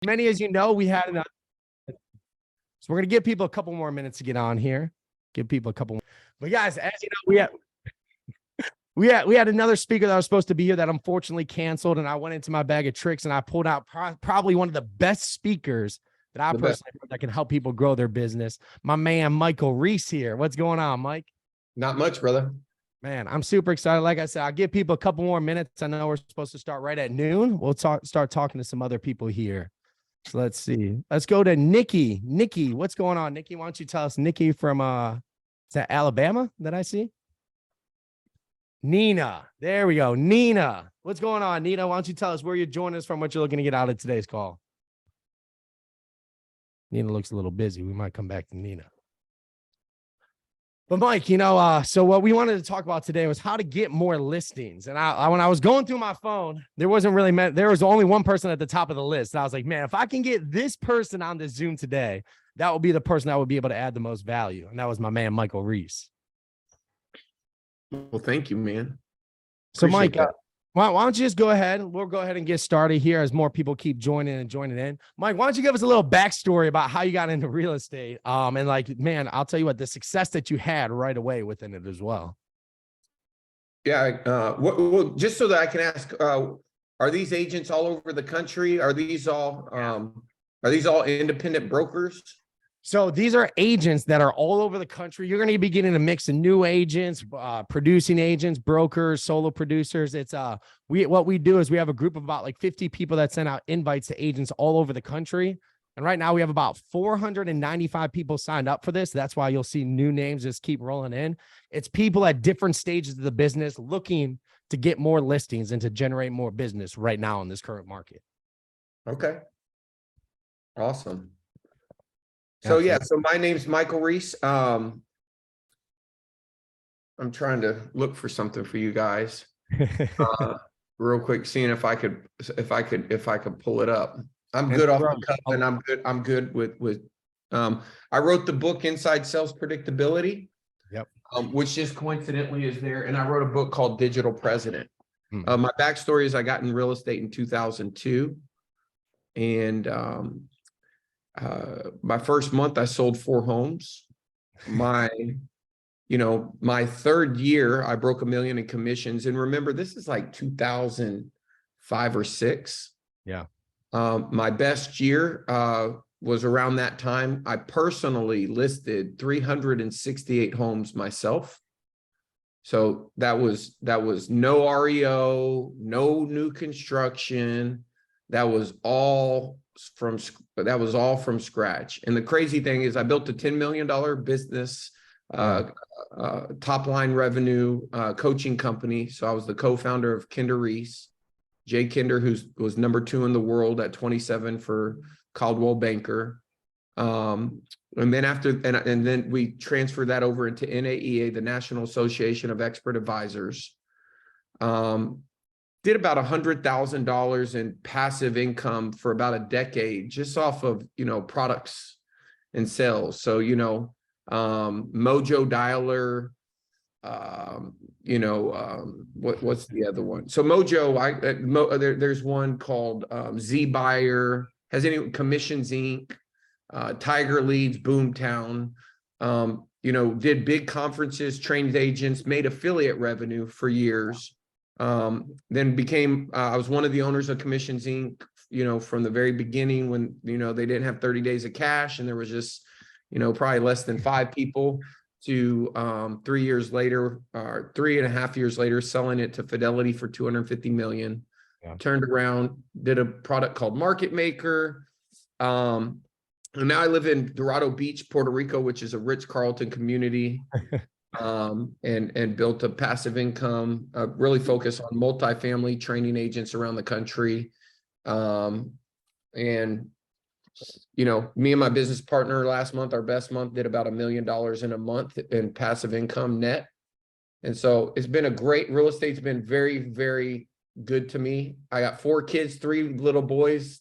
Many as you know, we had enough. So we're gonna give people a couple more minutes to get on here. Give people a couple more. But guys, as you know, we had another speaker that was supposed to be here that unfortunately canceled, and I went into my bag of tricks and I pulled out probably one of the best speakers that I personally heard that can help people grow their business. My man Michael Reese here. What's going on, Mike? Not much, brother. Man, I'm super excited. Like I said, I'll give people a couple more minutes. I know we're supposed to start right at noon. We'll start talking to some other people here. So let's see. Let's go to Nikki. Nikki, what's going on? Nikki, why don't you tell us? Nikki from is that Alabama that I see? Nina. There we go. Nina. What's going on, Nina? Why don't you tell us where you're joining us from, what you're looking to get out of today's call? Nina looks a little busy. We might come back to Nina. But Mike, you know, so what we wanted to talk about today was how to get more listings. And when I was going through my phone, there was only one person at the top of the list. And I was like, man, if I can get this person on this Zoom today, that will be the person that would be able to add the most value. And that was my man, Michael Reese. Well, thank you, man. So Mike, why don't you just go ahead? We'll go ahead and get started here as more people keep joining in. Mike, why don't you give us a little backstory about how you got into real estate? And like, man, I'll tell you what, the success that you had right away within it as well. Yeah. Well, just so that I can ask, are these agents all over the country? Are these all independent brokers? So these are agents that are all over the country. You're going to be getting a mix of new agents, producing agents, brokers, solo producers. It's what we do is we have a group of about like 50 people that send out invites to agents all over the country. And right now we have about 495 people signed up for this. That's why you'll see new names just keep rolling in. It's people at different stages of the business looking to get more listings and to generate more business right now in this current market. Okay. Awesome. So yeah, so my name's Michael Reese. I'm trying to look for something for you guys, real quick, seeing if I could pull it up. I'm good off the cuff, and I'm good with. I wrote the book Inside Sales Predictability. Yep. Which just coincidentally is there, and I wrote a book called Digital President. My backstory is I got in real estate in 2002, and my first month I sold 4 homes. My third year I broke $1 million in commissions. And remember, this is like 2005 or 6. Yeah. My best year was around that time. I personally listed 368 homes myself. So that was no REO, no new construction. That was all from scratch. And the crazy thing is I built a $10 million business, top line revenue coaching company. So I was the co-founder of Kinder Reese, Jay Kinder, who was number 2 in the world at 27 for Caldwell Banker. And then we transferred that over into NAEA, the National Association of Expert Advisors. Did about $100,000 in passive income for about a decade, just off of, products and sales. So, Mojo Dialer, what's the other one? So Mojo, there's one called Z Buyer, has any Commissions Inc., Tiger Leads, Boomtown, did big conferences, trained agents, made affiliate revenue for years. Then became, I was one of the owners of Commissions Inc., from the very beginning when, they didn't have 30 days of cash and there was just, probably less than 5 people to 3 years later, or 3.5 years later, selling it to Fidelity for $250 million. Yeah. Turned around, did a product called Market Maker. And now I live in Dorado Beach, Puerto Rico, which is a Ritz-Carlton community. And built a passive income, really focused on multifamily training agents around the country. Me and my business partner last month, our best month, did about $1 million in a month in passive income net. And so it's been real estate's been very, very good to me. I got 4 kids, 3 little boys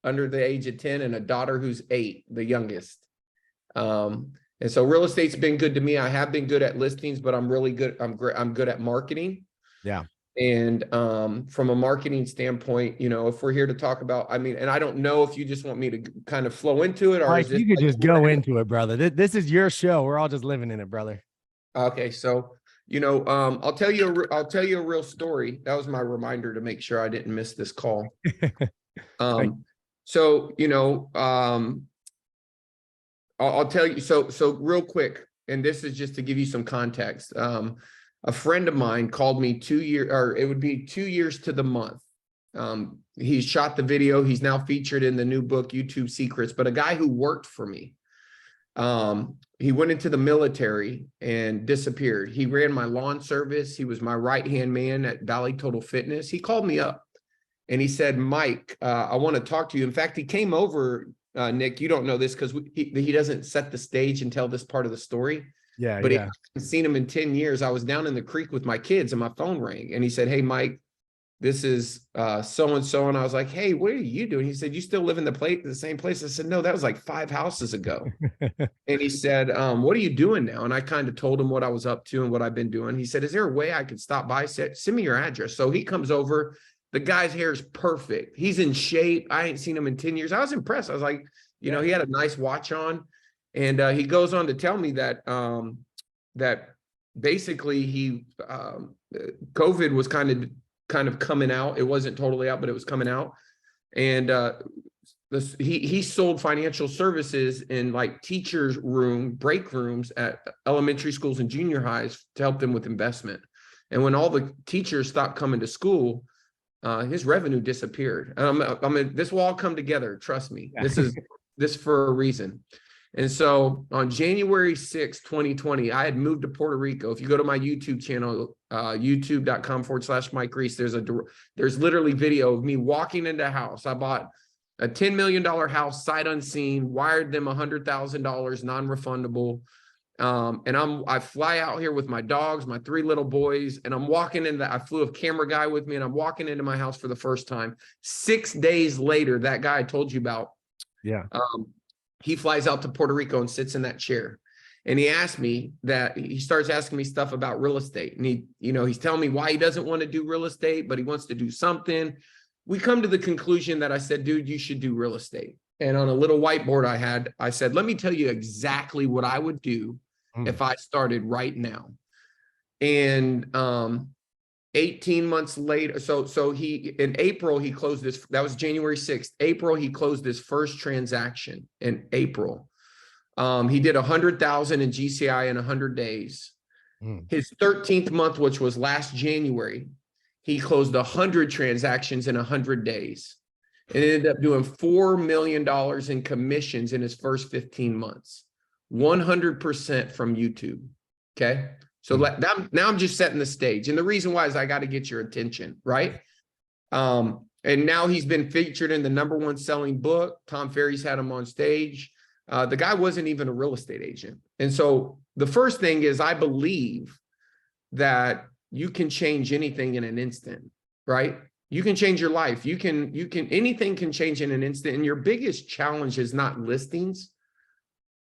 under the age of 10 and a daughter who's 8, the youngest. And so real estate's been good to me. I have been good at listings, but I'm really good. I'm good at marketing. Yeah. And from a marketing standpoint, you know, if we're here to talk about, I mean, and I don't know if you just want me to kind of flow into it, or Mike, is this you could like, just go into it, brother. This is your show. We're all just living in it, brother. okay? So, you know, I'll tell you a real story. That was my reminder to make sure I didn't miss this call. So, you know, I'll tell you, so real quick, and this is just to give you some context. A friend of mine called me 2 years, or it would be 2 years to the month. He shot the video. He's now featured in the new book, YouTube Secrets, but a guy who worked for me. He went into the military and disappeared. He ran my lawn service. He was my right-hand man at Valley Total Fitness. He called me up and he said, Mike, I want to talk to you. In fact, he came over, Nick, you don't know this because he doesn't set the stage and tell this part of the story. Yeah, But yeah. he hadn't seen him in 10 years. I was down in the creek with my kids and my phone rang. And he said, hey, Mike, this is so-and-so. And I was like, hey, what are you doing? He said, you still live in the same place? I said, no, that was like 5 houses ago. And he said, what are you doing now? And I kind of told him what I was up to and what I've been doing. He said, is there a way I could stop by? Send me your address. So he comes over. The guy's hair is perfect. He's in shape. I ain't seen him in 10 years. I was impressed. I was like, you know, he had a nice watch on. And he goes on to tell me that that basically COVID was kind of coming out. It wasn't totally out, but it was coming out. And he sold financial services in like teachers' break rooms at elementary schools and junior highs to help them with investment. And when all the teachers stopped coming to school, his revenue disappeared. I mean, this will all come together. Trust me. This for a reason. And so on January 6th, 2020, I had moved to Puerto Rico. If you go to my YouTube channel, youtube.com/Mike Reese, there's literally video of me walking into a house. I bought a $10 million house, sight unseen, wired them $100,000 non-refundable. And I fly out here with my dogs, my 3 little boys, and I'm walking in I flew a camera guy with me, and I'm walking into my house for the first time. 6 days later, that guy I told you about, he flies out to Puerto Rico and sits in that chair. And he starts asking me stuff about real estate. And he's telling me why he doesn't want to do real estate, but he wants to do something. We come to the conclusion that I said, dude, you should do real estate. And on a little whiteboard I said, let me tell you exactly what I would do if I started right now. And 18 months later, so in April, he closed this. That was January 6th. April, he closed his first transaction in April. He did 100,000 in GCI in 100 days. His 13th month, which was last January, he closed 100 transactions in 100 days. And ended up doing $4 million in commissions in his first 15 months, 100% from YouTube. Okay. So now I'm just setting the stage. And the reason why is I got to get your attention, right? And now he's been featured in the #1 selling book. Tom Ferry's had him on stage. The guy wasn't even a real estate agent. And so the first thing is I believe that you can change anything in an instant, right? You can change your life. Anything can change in an instant. And your biggest challenge is not listings.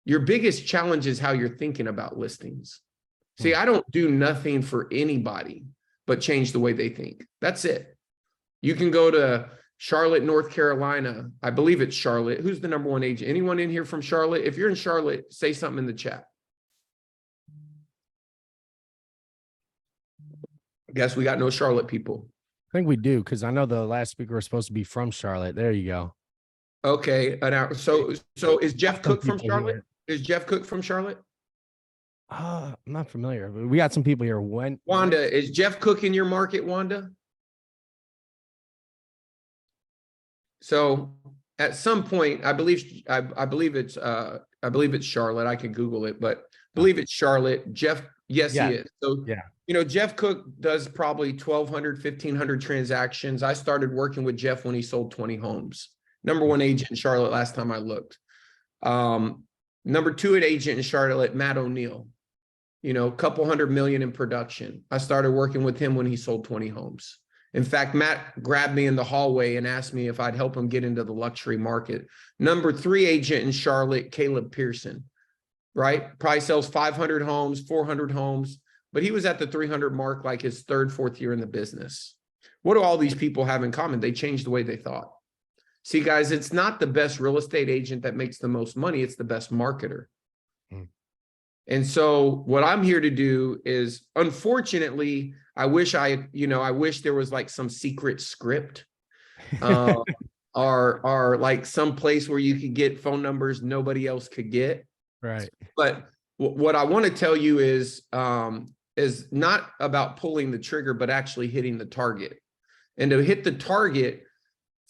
Your biggest challenge is how you're thinking about listings. See, I don't do nothing for anybody but change the way they think. That's it. You can go to Charlotte, North Carolina. I believe it's Charlotte. Who's the #1 agent? Anyone in here from Charlotte? If you're in Charlotte, say something in the chat. I guess we got no Charlotte people. I think we do, because I know the last speaker was supposed to be from Charlotte. There you go. Okay. So is Jeff Cook from Charlotte? Is Jeff Cook from Charlotte? I'm not familiar, but we got some people here. Wanda, is Jeff Cook in your market, Wanda? So at some point, I believe it's Charlotte. I can Google it, but I believe it's Charlotte. Jeff, yes, he is. So Jeff Cook does probably 1,200, 1,500 transactions. I started working with Jeff when he sold 20 homes. #1 agent in Charlotte last time I looked. #2 agent in Charlotte, Matt O'Neill. A couple $100 million in production. I started working with him when he sold 20 homes. In fact, Matt grabbed me in the hallway and asked me if I'd help him get into the luxury market. #3 agent in Charlotte, Caleb Pearson, right? Probably sells 500 homes, 400 homes. but he was at the 300 mark, like his third, fourth year in the business. What do all these people have in common? They changed the way they thought. See, guys, it's not the best real estate agent that makes the most money. It's the best marketer. And so what I'm here to do is, unfortunately, I wish there was like some secret script, or like some place where you could get phone numbers nobody else could get. Right. But what I want to tell you is not about pulling the trigger, but actually hitting the target. And to hit the target,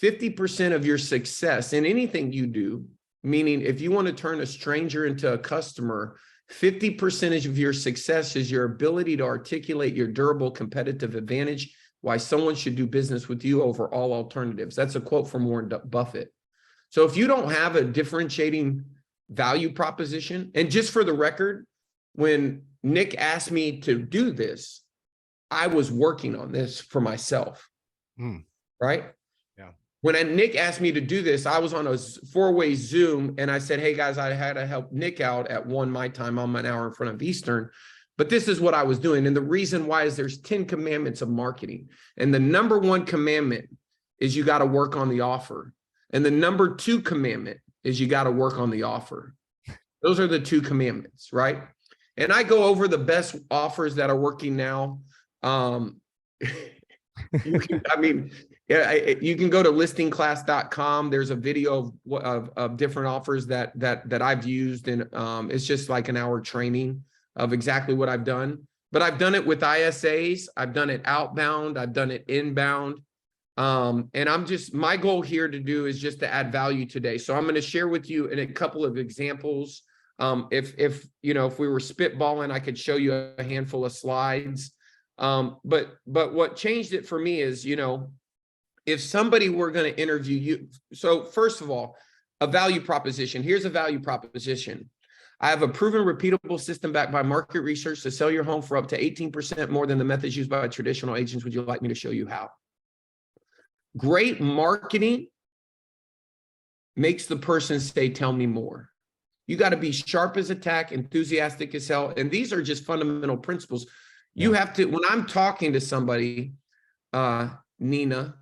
50% of your success in anything you do, meaning if you want to turn a stranger into a customer, 50% of your success is your ability to articulate your durable competitive advantage, why someone should do business with you over all alternatives. That's a quote from Warren Buffett. So if you don't have a differentiating value proposition, and just for the record, when Nick asked me to do this, I was working on this for myself, right? Yeah. When Nick asked me to do this, I was on a 4-way Zoom, and I said, hey guys, I had to help Nick out at 1 my time. I'm an hour in front of Eastern, but this is what I was doing. And the reason why is there's 10 commandments of marketing. And the number 1 commandment is you got to work on the offer. And the number 2 commandment is you got to work on the offer. Those are the 2 commandments, right? And I go over the best offers that are working now. You can go to listingclass.com. There's a video of different offers that I've used, and it's just like an hour training of exactly what I've done. But I've done it with ISAs. I've done it outbound. I've done it inbound. And my goal here to do is just to add value today. So I'm going to share with you in a couple of examples. If we were spitballing, I could show you a handful of slides. But what changed it for me is, if somebody were going to interview you. So first of all, a value proposition. Here's a value proposition. I have a proven repeatable system backed by market research to sell your home for up to 18% more than the methods used by traditional agents. Would you like me to show you how? Great marketing makes the person say, tell me more. You got to be sharp as a tack, enthusiastic as hell. And these are just fundamental principles. You have to, when I'm talking to somebody, Nina,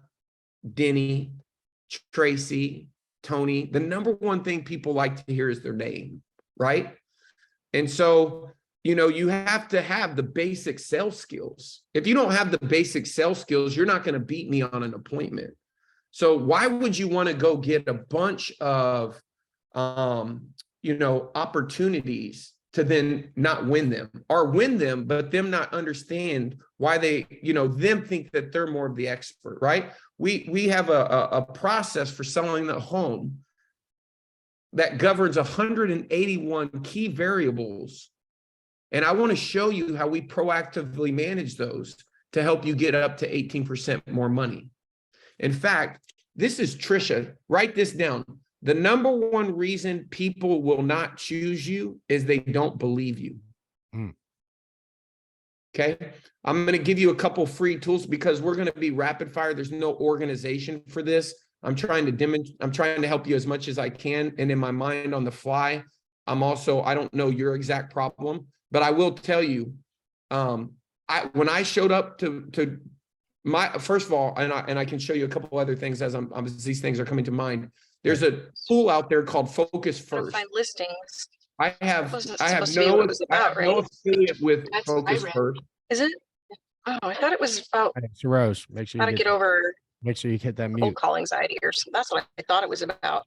Denny, Tracy, Tony, the number 1 thing people like to hear is their name, right? And so, you have to have the basic sales skills. If you don't have the basic sales skills, you're not going to beat me on an appointment. So why would you want to go get a bunch of, opportunities to then not win them, or win them, but them not understand why they, them think that they're more of the expert, right? We have a process for selling the home that governs 181 key variables. And I want to show you how we proactively manage those to help you get up to 18% more money. In fact, this is Trisha. Write this down. The number 1 reason people will not choose you is they don't believe you. Okay. I'm going to give you a couple free tools because we're going to be rapid fire. There's no organization for this. I'm trying to help you as much as I can. And in my mind on the fly, I don't know your exact problem, but I will tell you, when I showed up to my, first of all, and I can show you a couple other things as these things are coming to mind. There's a tool out there called Focus First. Find listings. I have no affiliate with Focus First. Is it? Oh, I thought it was about Hey, so Rose, make sure how to get over make sure you hit that cold mute. call anxiety or something. That's what I thought it was about.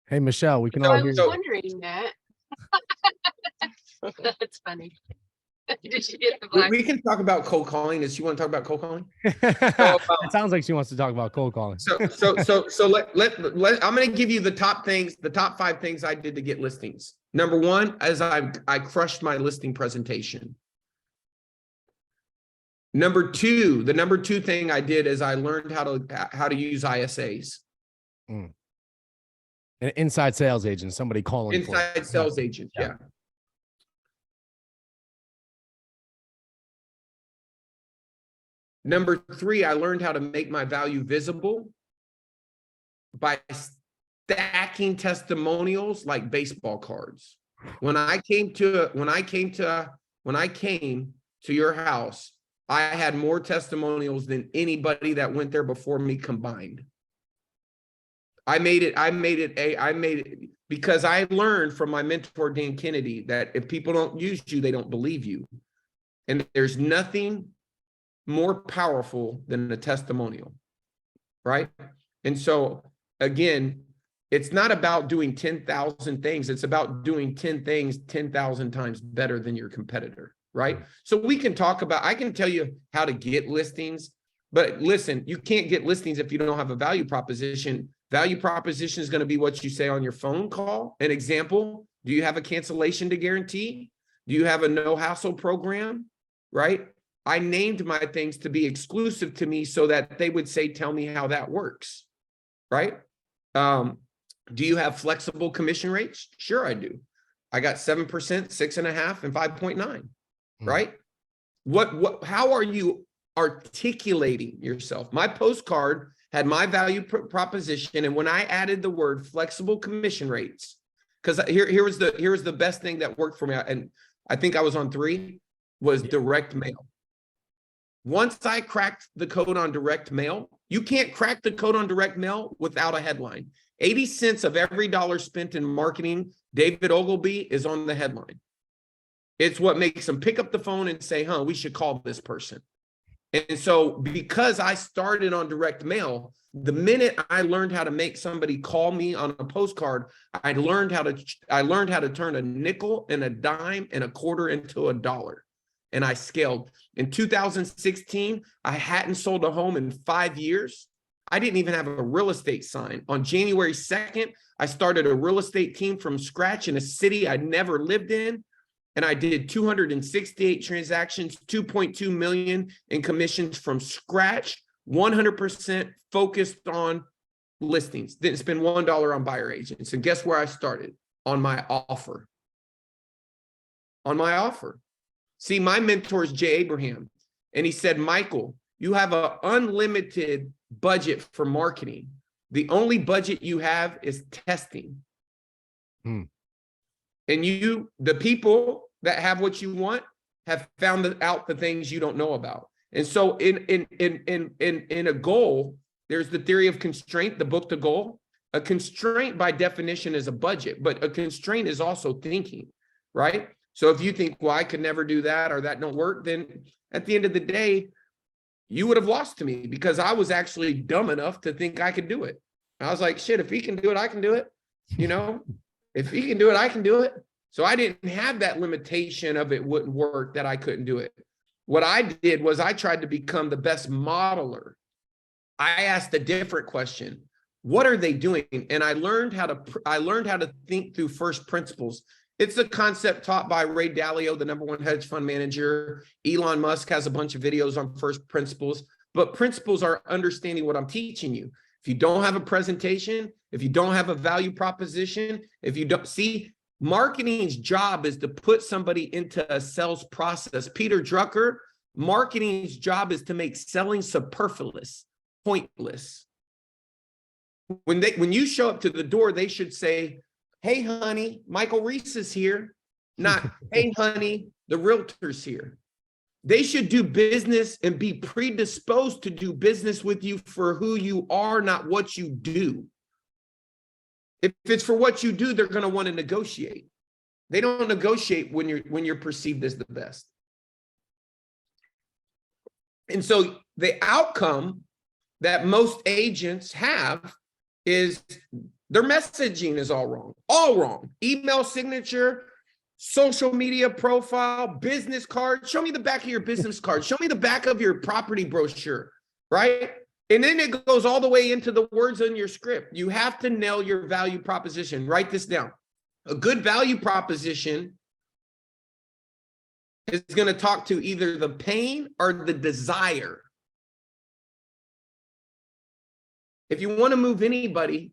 Hey, Michelle, we can So all I hear was you. wondering that. That's funny. Did you get the black? We can talk about cold calling. Does she want to talk about cold calling? It sounds like she wants to talk about cold calling. So let I'm going to give you the top 5 things I did to get listings. Number 1, as I crushed my listing presentation. Number 2, the number 2 thing I did is I learned how to use ISAs. An inside sales agent, somebody calling. Inside sales agent, yeah. Number 3, I learned how to make my value visible by stacking testimonials like baseball cards. When I came to your house, I had more testimonials than anybody that went there before me combined. I made it because I learned from my mentor, Dan Kennedy, that if people don't use you, they don't believe you. And there's nothing more powerful than a testimonial, right? And so again, it's not about doing 10,000 things. It's about doing 10 things 10,000 times better than your competitor, right? So we can talk about, I can tell you how to get listings, but listen, you can't get listings if you don't have a value proposition. Value proposition is going to be what you say on your phone call. An example, do you have a cancellation to guarantee? Do you have a no hassle program, right? I named my things to be exclusive to me so that they would say, tell me how that works, right? Do you have flexible commission rates? Sure, I do. I got 7%, 6.5%, and 5.9, right? How are you articulating yourself? My postcard had my value proposition, and when I added the word flexible commission rates, because here was the best thing that worked for me, and I think I was on 3, was direct mail. Once I cracked the code on direct mail, you can't crack the code on direct mail without a headline. 80 cents of every dollar spent in marketing, David Ogilvy, is on the headline. It's what makes them pick up the phone and say, we should call this person. And so because I started on direct mail, the minute I learned how to make somebody call me on a postcard, I learned how to turn a nickel and a dime and a quarter into a dollar. And I scaled. In 2016, I hadn't sold a home in 5 years. I didn't even have a real estate sign. On January 2nd, I started a real estate team from scratch in a city I never lived in. And I did 268 transactions, 2.2 million in commissions from scratch, 100% focused on listings. Didn't spend $1 on buyer agents. And guess where I started? On my offer. On my offer. See, my mentor is Jay Abraham. And he said, Michael, you have an unlimited budget for marketing. The only budget you have is testing. And the people that have what you want have found out the things you don't know about. And so in a goal, there's the theory of constraint, the book, The Goal. A constraint by definition is a budget, but a constraint is also thinking, right? So if you think, well, I could never do that or that don't work, then at the end of the day, you would have lost to me because I was actually dumb enough to think I could do it. I was like, shit, if he can do it, I can do it. You know, if he can do it, I can do it. So I didn't have that limitation of it wouldn't work, that I couldn't do it. What I did was I tried to become the best modeler. I asked a different question. What are they doing? And I learned how to think through first principles. It's a concept taught by Ray Dalio, the #1 hedge fund manager. Elon Musk has a bunch of videos on first principles, but principles are understanding what I'm teaching you. If you don't have a presentation, if you don't have a value proposition, if you don't see, marketing's job is to put somebody into a sales process. Peter Drucker, marketing's job is to make selling superfluous, pointless. When you show up to the door, they should say, hey, honey, Michael Reese is here. Not, hey, honey, the realtor's here. They should do business and be predisposed to do business with you for who you are, not what you do. If it's for what you do, they're going to want to negotiate. They don't negotiate when you're perceived as the best. And so the outcome that most agents have is their messaging is all wrong. Email signature, social media profile, business card. Show me the back of your business card. Show me the back of your property brochure, right? And then it goes all the way into the words in your script. You have to nail your value proposition. Write this down. A good value proposition is going to talk to either the pain or the desire. If you want to move anybody,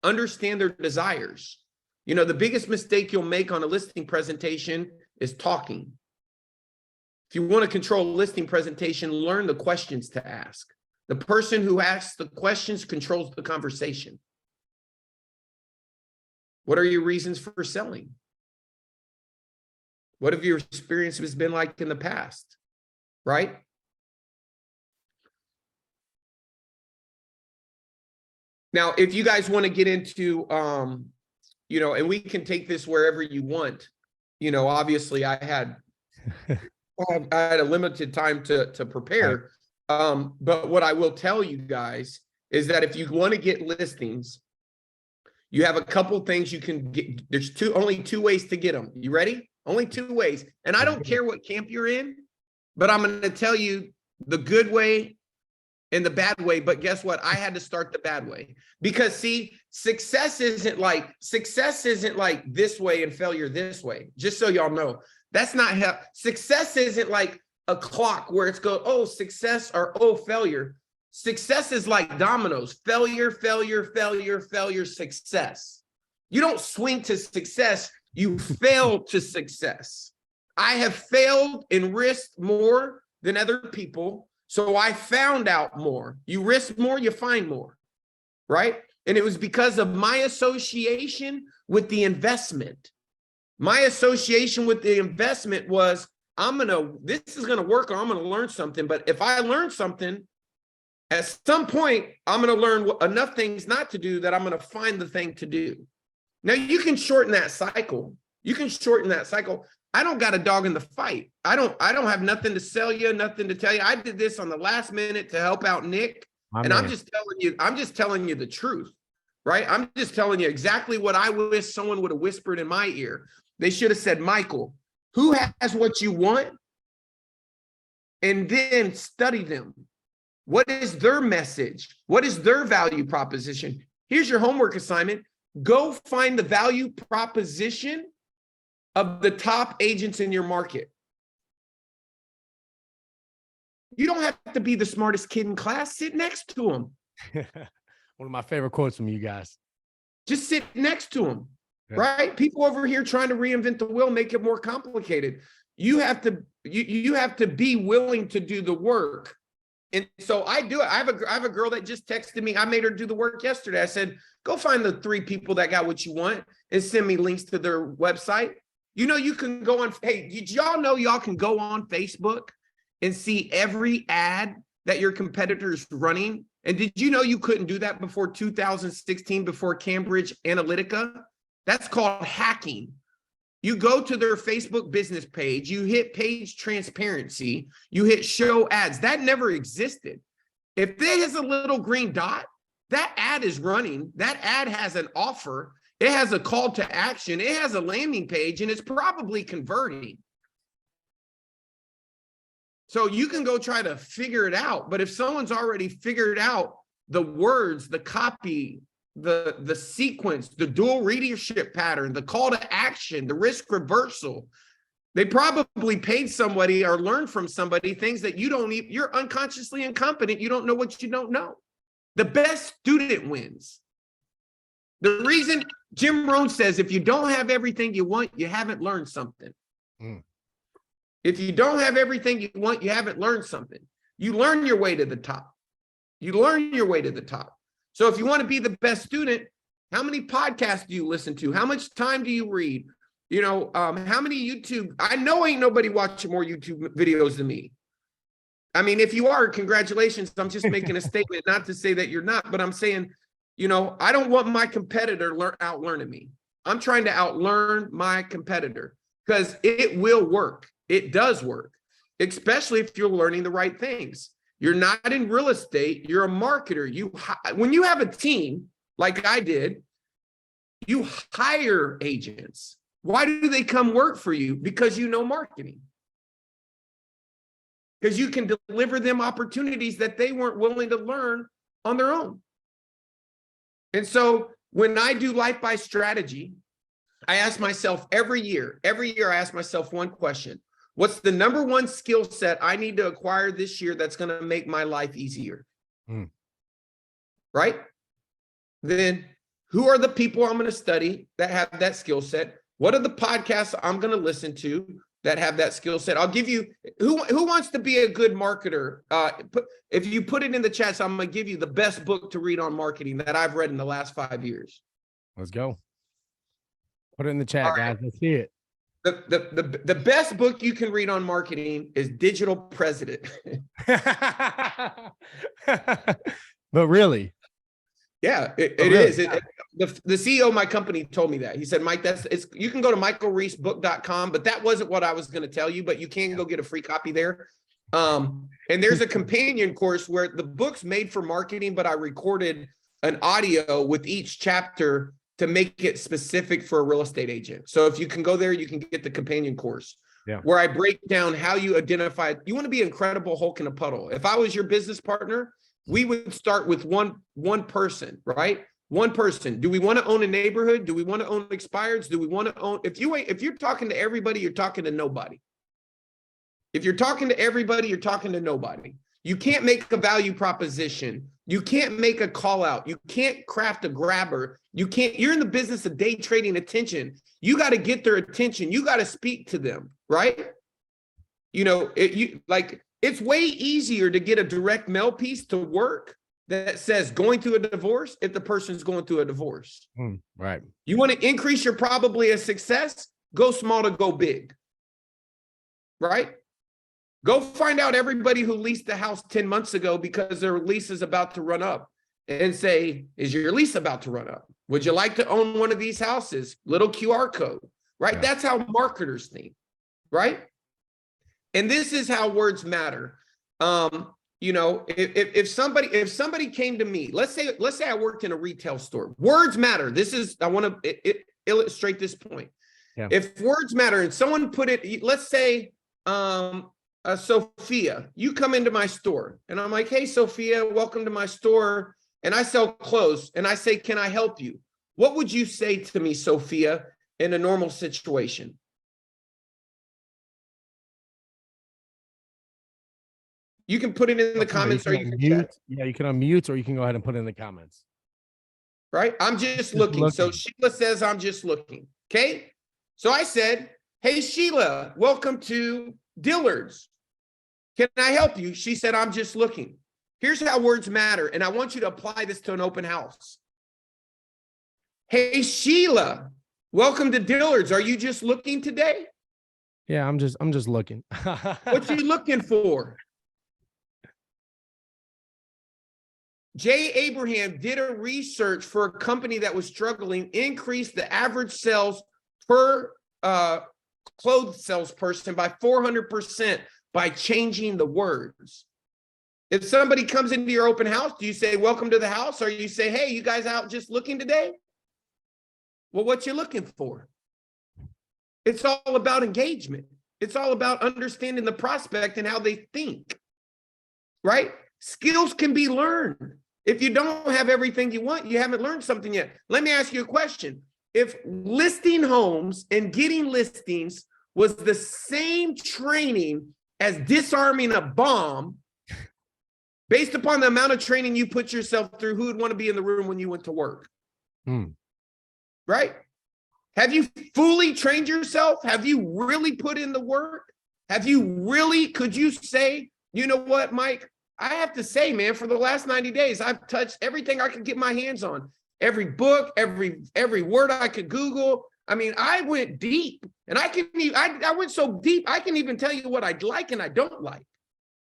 understand their desires. You know, the biggest mistake you'll make on a listing presentation is talking. If you want to control a listing presentation, learn the questions to ask. The person who asks the questions controls the conversation. What are your reasons for selling? What have your experiences been like in the past? Right? Now, if you guys want to get into, and we can take this wherever you want, obviously I had a limited time to prepare. But what I will tell you guys is that if you want to get listings, you have a couple things you can get. There's only two ways to get them. You ready? Only two ways. And I don't care what camp you're in, but I'm going to tell you the good way and the bad way. But guess what? I had to start the bad way, because see, success isn't like this way and failure this way. Just so y'all know, that's not how success isn't like a clock where it's oh, success or oh, failure. Success is like dominoes: failure, failure, failure, failure, success. You don't swing to success, you fail to success. I have failed and risked more than other people, so I found out more. You risk more, you find more, right? And it was because of my association with the investment. My association with the investment was, this is gonna work, or I'm gonna learn something. But if I learn something, at some point, I'm going to learn enough things not to do that I'm going to find the thing to do. Now, you can shorten that cycle. I don't got a dog in the fight. I don't have nothing to sell you, nothing to tell you. I did this on the last minute to help out Nick. I'm just telling you the truth, right? I'm just telling you exactly what I wish someone would have whispered in my ear. They should have said, Michael, who has what you want? And then study them. What is their message? What is their value proposition? Here's your homework assignment. Go find the value proposition of the top agents in your market. You don't have to be the smartest kid in class. Sit next to them. One of my favorite quotes from you guys. Just sit next to them, yeah. Right? People over here trying to reinvent the wheel, make it more complicated. You have to be willing to do the work. And so I do it. I have a girl that just texted me. I made her do the work yesterday. I said, go find the 3 people that got what you want and send me links to their website. You can go on. Hey, did y'all know y'all can go on Facebook and see every ad that your competitor is running? And did you know you couldn't do that before 2016, before Cambridge Analytica? That's called hacking. You go to their Facebook business page, you hit page transparency, you hit show ads. That never existed. If there is a little green dot, that ad is running. That ad has an offer. It has a call to action. It has a landing page, and it's probably converting. So you can go try to figure it out. But if someone's already figured out the words, the copy, the sequence, the dual readership pattern, the call to action, the risk reversal, they probably paid somebody or learned from somebody things that you're unconsciously incompetent. You don't know what you don't know. The best student wins. The reason Jim Rohn says, if you don't have everything you want, you haven't learned something. If you don't have everything you want, you haven't learned something. You learn your way to the top. So if you want to be the best student, how many podcasts do you listen to? How much time do you read? How many YouTube? I know ain't nobody watching more YouTube videos than me. I mean, if you are, congratulations. I'm just making a statement, not to say that you're not, but I'm saying, I don't want my competitor out-learning me. I'm trying to out-learn my competitor because it will work. It does work, especially if you're learning the right things. You're not in real estate. You're a marketer. When you have a team like I did, you hire agents. Why do they come work for you? Because you know marketing. Because you can deliver them opportunities that they weren't willing to learn on their own. And so when I do Life by Strategy, I ask myself every year I ask myself one question. What's the number one skill set I need to acquire this year that's going to make my life easier? Right? Then who are the people I'm going to study that have that skill set? What are the podcasts I'm going to listen to that have that skill set? I'll give you, who wants to be a good marketer? If you put it in the chat, so I'm going to give you the best book to read on marketing that I've read in the last 5 years. Let's go. Put it in the chat, All guys. right. Let's see it. The best book you can read on marketing is Digital President. But really, Yeah, it Oh, really? is. The CEO of my company told me that. He said, Mike, you can go to michaelreesebook.com, but that wasn't what I was going to tell you, but you can go get a free copy there. And there's a companion course where the book's made for marketing, but I recorded an audio with each chapter to make it specific for a real estate agent. So if you can go there, you can get the companion course where I break down how you identify. You want to be incredible Hulk in a puddle. If I was your business partner, we would start with one person, right? One person. Do we want to own a neighborhood? Do we want to own expireds? Do we want to own? If you're talking to everybody, you're talking to nobody. If you're talking to everybody, you're talking to nobody. You can't make a value proposition. You can't make a call out. You can't craft a grabber. You're in the business of day trading attention. You got to get their attention. You got to speak to them, right? You know, it's way easier to get a direct mail piece to work that says going through a divorce if the person's going through a divorce. Right. You want to increase your probability of success? Go small to go big. Right? Go find out everybody who leased the house 10 months ago because their lease is about to run up and say, is your lease about to run up? Would you like to own one of these houses? Little QR code, right? Yeah. That's how marketers think, right? And this is how words matter. You know, if somebody came to me, let's say I worked in a retail store. Words matter. I want to illustrate this point. Yeah. If words matter and someone put it, let's say, Sophia, you come into my store and I'm like, hey, Sophia, welcome to my store. And I sell clothes and I say, can I help you? What would you say to me, Sophia, in a normal situation? You can put it in the comments or you can chat. Yeah, you can unmute or you can go ahead and put it in the comments. Right? I'm just looking. So Sheila says, I'm just looking. Okay. So I said, hey, Sheila, welcome to Dillard's. Can I help you? She said, I'm just looking. Here's how words matter. And I want you to apply this to an open house. Hey, Sheila, welcome to Dillard's. Are you just looking today? Yeah, I'm just looking. What you looking for? Jay Abraham did a research for a company that was struggling, increased the average sales per clothes salesperson by 400% by changing the words. If somebody comes into your open house, do you say, welcome to the house? Or you say, hey, you guys out just looking today? Well, what you looking for? It's all about engagement. It's all about understanding the prospect and how they think, right? Skills can be learned. If you don't have everything you want, you haven't learned something yet. Let me ask you a question. If listing homes and getting listings was the same training as disarming a bomb, based upon the amount of training you put yourself through, who would want to be in the room when you went to work? Right? Have you fully trained yourself? Have you really put in the work? Could you say, you know what, Mike? I have to say, man, for the last 90 days, I've touched everything I could get my hands on. Every book, every word I could Google. I mean, I went deep, and I went so deep, I can even tell you what I like and I don't like,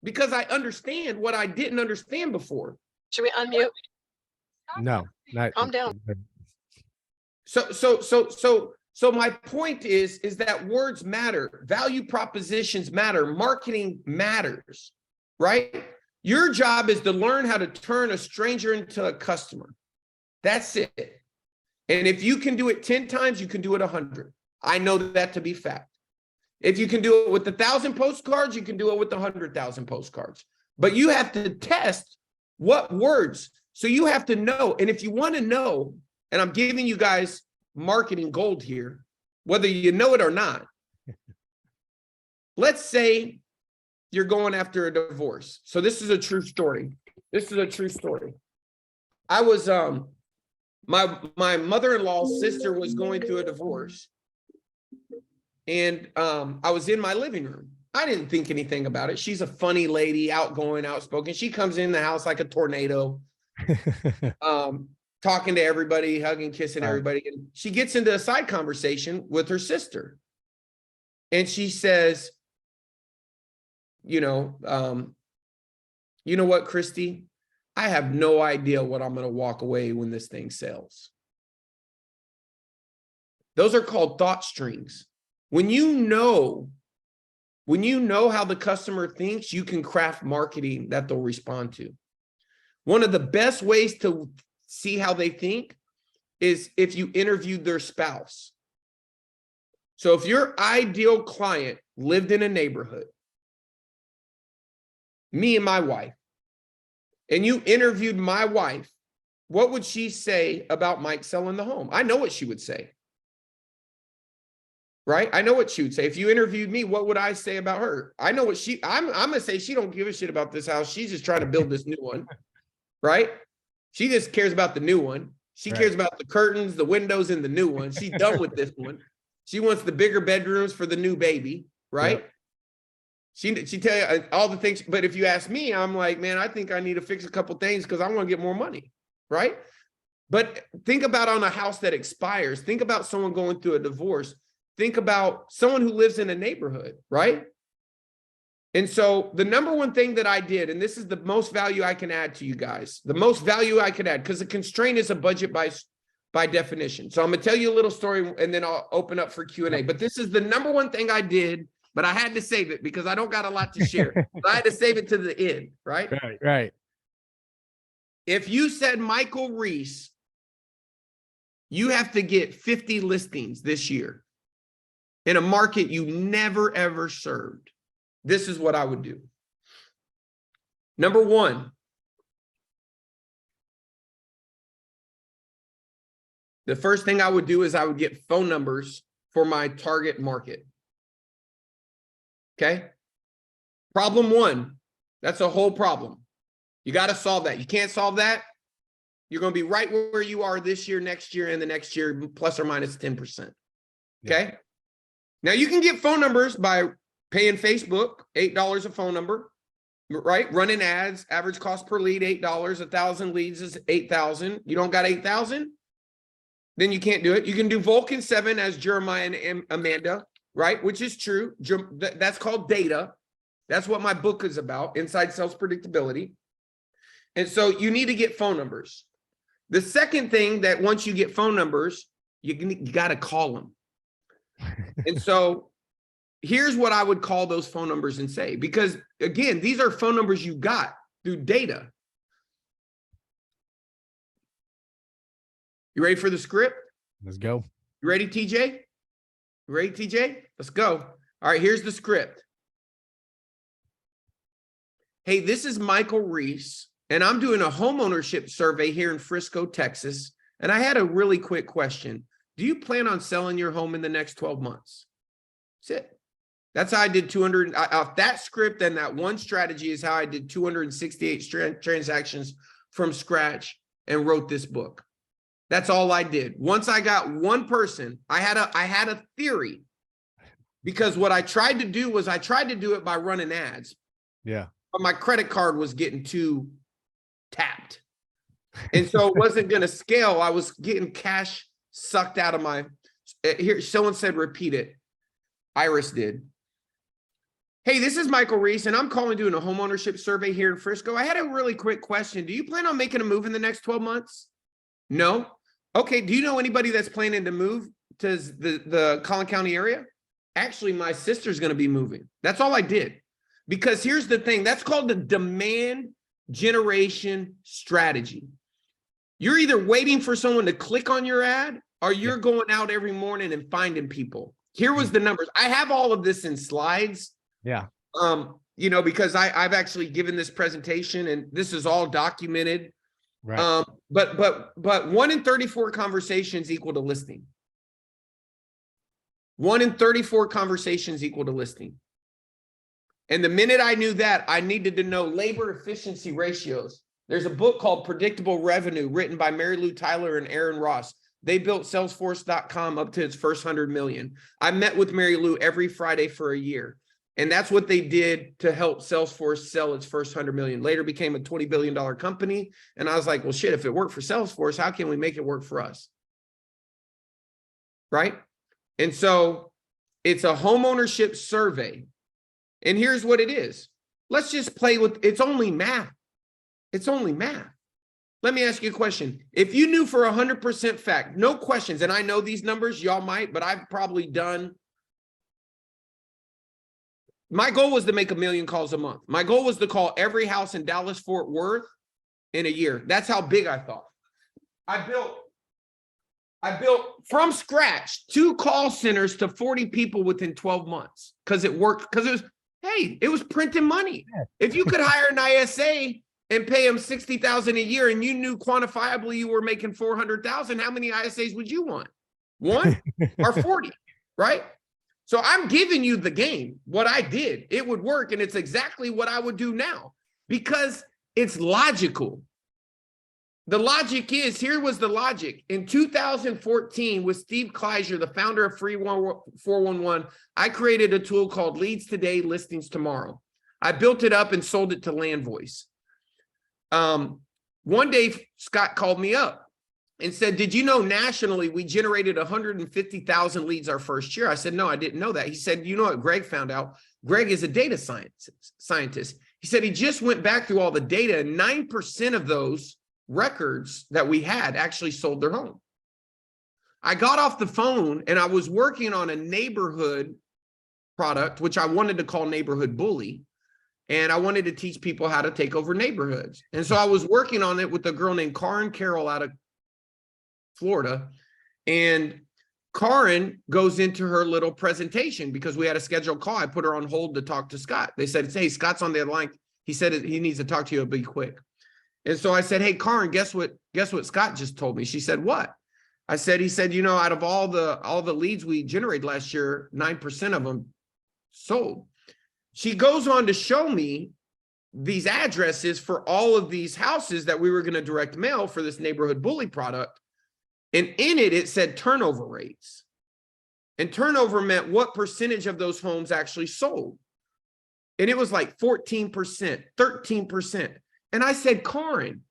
because I understand what I didn't understand before. Should we unmute? No, not. Calm down. So my point is that words matter, value propositions matter, marketing matters, right? Your job is to learn how to turn a stranger into a customer. That's it. And if you can do it 10 times, you can do it 100. I know that to be fact. If you can do it with 1,000 postcards, you can do it with 100,000 postcards. But you have to test what words. So you have to know. And if you want to know, and I'm giving you guys marketing gold here, whether you know it or not, let's say you're going after a divorce. So this is a true story. I was, my mother-in-law's sister was going through a divorce. And I was in my living room. I didn't think anything about it. She's a funny lady, outgoing, outspoken. She comes in the house like a tornado, talking to everybody, hugging, kissing everybody. And she gets into a side conversation with her sister. And she says, you know what, Christy? I have no idea what I'm going to walk away when this thing sells. Those are called thought strings. When you know how the customer thinks, you can craft marketing that they'll respond to. One of the best ways to see how they think is if you interviewed their spouse. So if your ideal client lived in a neighborhood, me and my wife, and you interviewed my wife, what would she say about Mike selling the home? I know what she would say. Right? I know what she would say. If you interviewed me, what would I say about her? I know what I'm going to say she don't give a shit about this house. She's just trying to build this new one. Right? She just cares about the new one. She cares about the curtains, the windows, and the new one. She's done with this one. She wants the bigger bedrooms for the new baby. Right? Yep. She tell you all the things. But if you ask me, I'm like, man, I think I need to fix a couple things because I want to get more money. Right? But think about on a house that expires. Think about someone going through a divorce. Think about someone who lives in a neighborhood, right? And so the number one thing that I did, and this is the most value I can add to you guys, the most value I could add, because the constraint is a budget by definition. So I'm going to tell you a little story and then I'll open up for Q&A. But this is the number one thing I did, but I had to save it because I don't got a lot to share. So I had to save it to the end, right? Right. If you said, Michael Reese, you have to get 50 listings this year in a market you never, ever served, this is what I would do. Number one, the first thing I would do is I would get phone numbers for my target market. Okay? Problem one, that's a whole problem. You got to solve that. You can't solve that, you're going to be right where you are this year, next year, and the next year, plus or minus 10%. Okay? Now you can get phone numbers by paying Facebook, $8 a phone number, right? Running ads, average cost per lead, $8, 1,000 leads is 8,000. You don't got 8,000? Then you can't do it. You can do Vulcan 7 as Jeremiah and Amanda, right? Which is true. That's called data. That's what my book is about, Inside Sales Predictability. And so you need to get phone numbers. The second thing that once you get phone numbers, you got to call them. And so here's what I would call those phone numbers and say, because again, these are phone numbers you got through data. You ready for the script? Let's go. You ready, TJ? You ready, TJ? Let's go. All right, here's the script. Hey, this is Michael Reese, and I'm doing a homeownership survey here in Frisco, Texas. And I had a really quick question. Do you plan on selling your home in the next 12 months? That's it. That's how I did 200. Off that script and that one strategy is how I did 268 transactions from scratch and wrote this book. That's all I did. Once I got one person, I had a theory, because what I tried to do was I tried to do it by running ads. Yeah. But my credit card was getting too tapped. And so it wasn't going to scale. I was getting cash sucked out of my, here, someone said, repeat it. Iris did. Hey, this is Michael Reese, and I'm calling doing a homeownership survey here in Frisco. I had a really quick question. Do you plan on making a move in the next 12 months? No. Okay. Do you know anybody that's planning to move to the Collin County area? Actually, my sister's going to be moving. That's all I did. Because here's the thing. That's called the demand generation strategy. You're either waiting for someone to click on your ad, or you're going out every morning and finding people. Here was the numbers. I have all of this in slides. Yeah. You know, because I've actually given this presentation and this is all documented. Right. But 1 in 34 conversations equal to listing. 1 in 34 conversations equal to listing. And the minute I knew that, I needed to know labor efficiency ratios. There's a book called Predictable Revenue written by Mary Lou Tyler and Aaron Ross. They built Salesforce.com up to its first 100 million. I met with Mary Lou every Friday for a year. And that's what they did to help Salesforce sell its first 100 million. Later became a $20 billion company. And I was like, well, shit, if it worked for Salesforce, how can we make it work for us? Right? And so It's a homeownership survey. And here's what it is. Let's just play with, it's only math. It's only math. Let me ask you a question. If you knew for 100% fact, no questions, and I know these numbers, y'all might, but I've probably done. My goal was to make 1 million calls a month. My goal was to call every house in Dallas, Fort Worth in a year. That's how big I thought. I built from scratch 2 call centers to 40 people within 12 months because it worked. Because it was, hey, it was printing money. If you could hire an ISA and pay them $60,000 a year, and you knew quantifiably you were making $400,000, how many ISAs would you want? 1 or 40, right? So I'm giving you the game. What I did, it would work, and it's exactly what I would do now because it's logical. The logic is, here was the logic. In 2014, with Steve Kleiser, the founder of Free 411, I created a tool called Leads Today, Listings Tomorrow. I built it up and sold it to LandVoice. One day, Scott called me up and said, did you know nationally we generated 150,000 leads our first year? I said, no, I didn't know that. He said, you know what Greg found out? Greg is a data scientist. He said he just went back through all the data, and 9% of those records that we had actually sold their home. I got off the phone and I was working on a neighborhood product, which I wanted to call Neighborhood Bully. And I wanted to teach people how to take over neighborhoods. And so I was working on it with a girl named Karen Carroll out of Florida. And Karen goes into her little presentation because we had a scheduled call. I put her on hold to talk to Scott. They said, hey, Scott's on the other line. He said he needs to talk to you. It'll be quick. And so I said, hey, Karen, guess what Scott just told me? She said, what? He said, you know, out of all the leads we generated last year, 9% of them sold. She goes on to show me these addresses for all of these houses that we were going to direct mail for this Neighborhood Bully product. And in it, it said turnover rates. And turnover meant what percentage of those homes actually sold. And it was like 14%, 13%. And I said, Karen,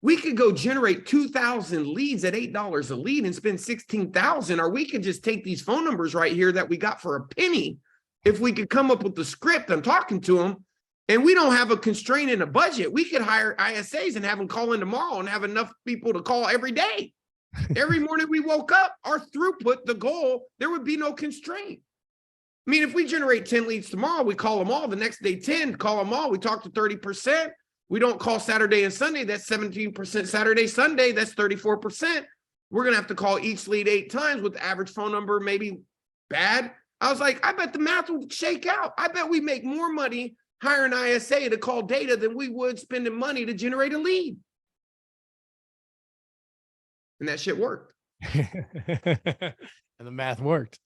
we could go generate 2,000 leads at $8 a lead and spend 16,000, or we could just take these phone numbers right here that we got for a penny. If we could come up with the script, I'm talking to them, and we don't have a constraint in a budget, we could hire ISAs and have them call in tomorrow and have enough people to call every day. Every morning we woke up, our throughput, the goal, there would be no constraint. I mean, if we generate 10 leads tomorrow, we call them all. The next day, 10, call them all. We talk to 30%. We don't call Saturday and Sunday. That's 17%. Saturday, Sunday, that's 34%. We're going to have to call each lead 8 times with the average phone number maybe bad. I was like, I bet the math will shake out. I bet we make more money hiring ISA to call data than we would spending money to generate a lead. And that shit worked. And the math worked.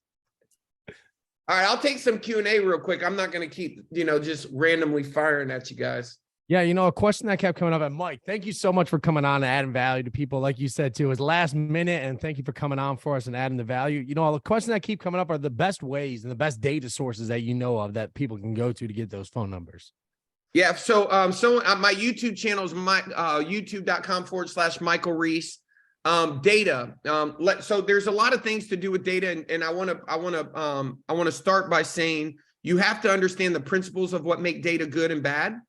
All right, I'll take some Q&A real quick. I'm not going to keep, just randomly firing at you guys. Yeah, a question that kept coming up, and Mike, thank you so much for coming on and adding value to people. Like you said, too, it was last minute, and thank you for coming on for us and adding the value. The questions that keep coming up are the best ways and the best data sources that you know of that people can go to get those phone numbers. Yeah, so my YouTube channel is youtube.com/Michael Reese. Data. So there's a lot of things to do with data, and I want to start by saying you have to understand the principles of what make data good and bad.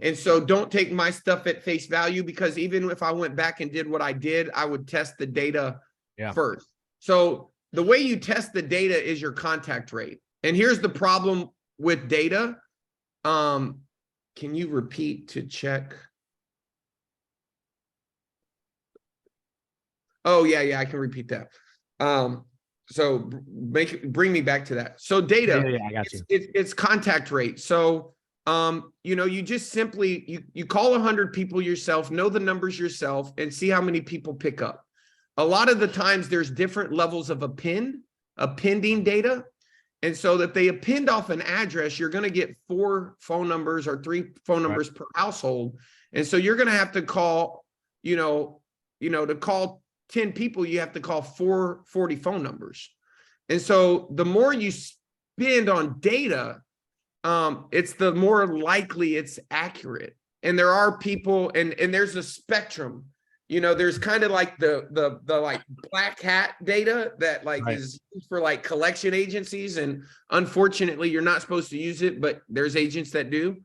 And so don't take my stuff at face value, because even if I went back and did what I did, I would test the data first. So the way you test the data is your contact rate. And here's the problem with data. Can you repeat to check? Oh, yeah, I can repeat that. So bring me back to that. So data, I got you. It's contact rate. So you just simply, you call 100 people yourself, know the numbers yourself, and see how many people pick up. A lot of the times there's different levels of appending data. And so that they append off an address, you're going to get 4 phone numbers or 3 phone numbers per household. And so you're going to have to call, to call 10 people, you have to call 40 phone numbers. And so the more you spend on data, it's the more likely it's accurate. And there are people, and there's a spectrum. there's kind of like the like black hat data that like Right. is used for like collection agencies, and unfortunately you're not supposed to use it, but there's agents that do.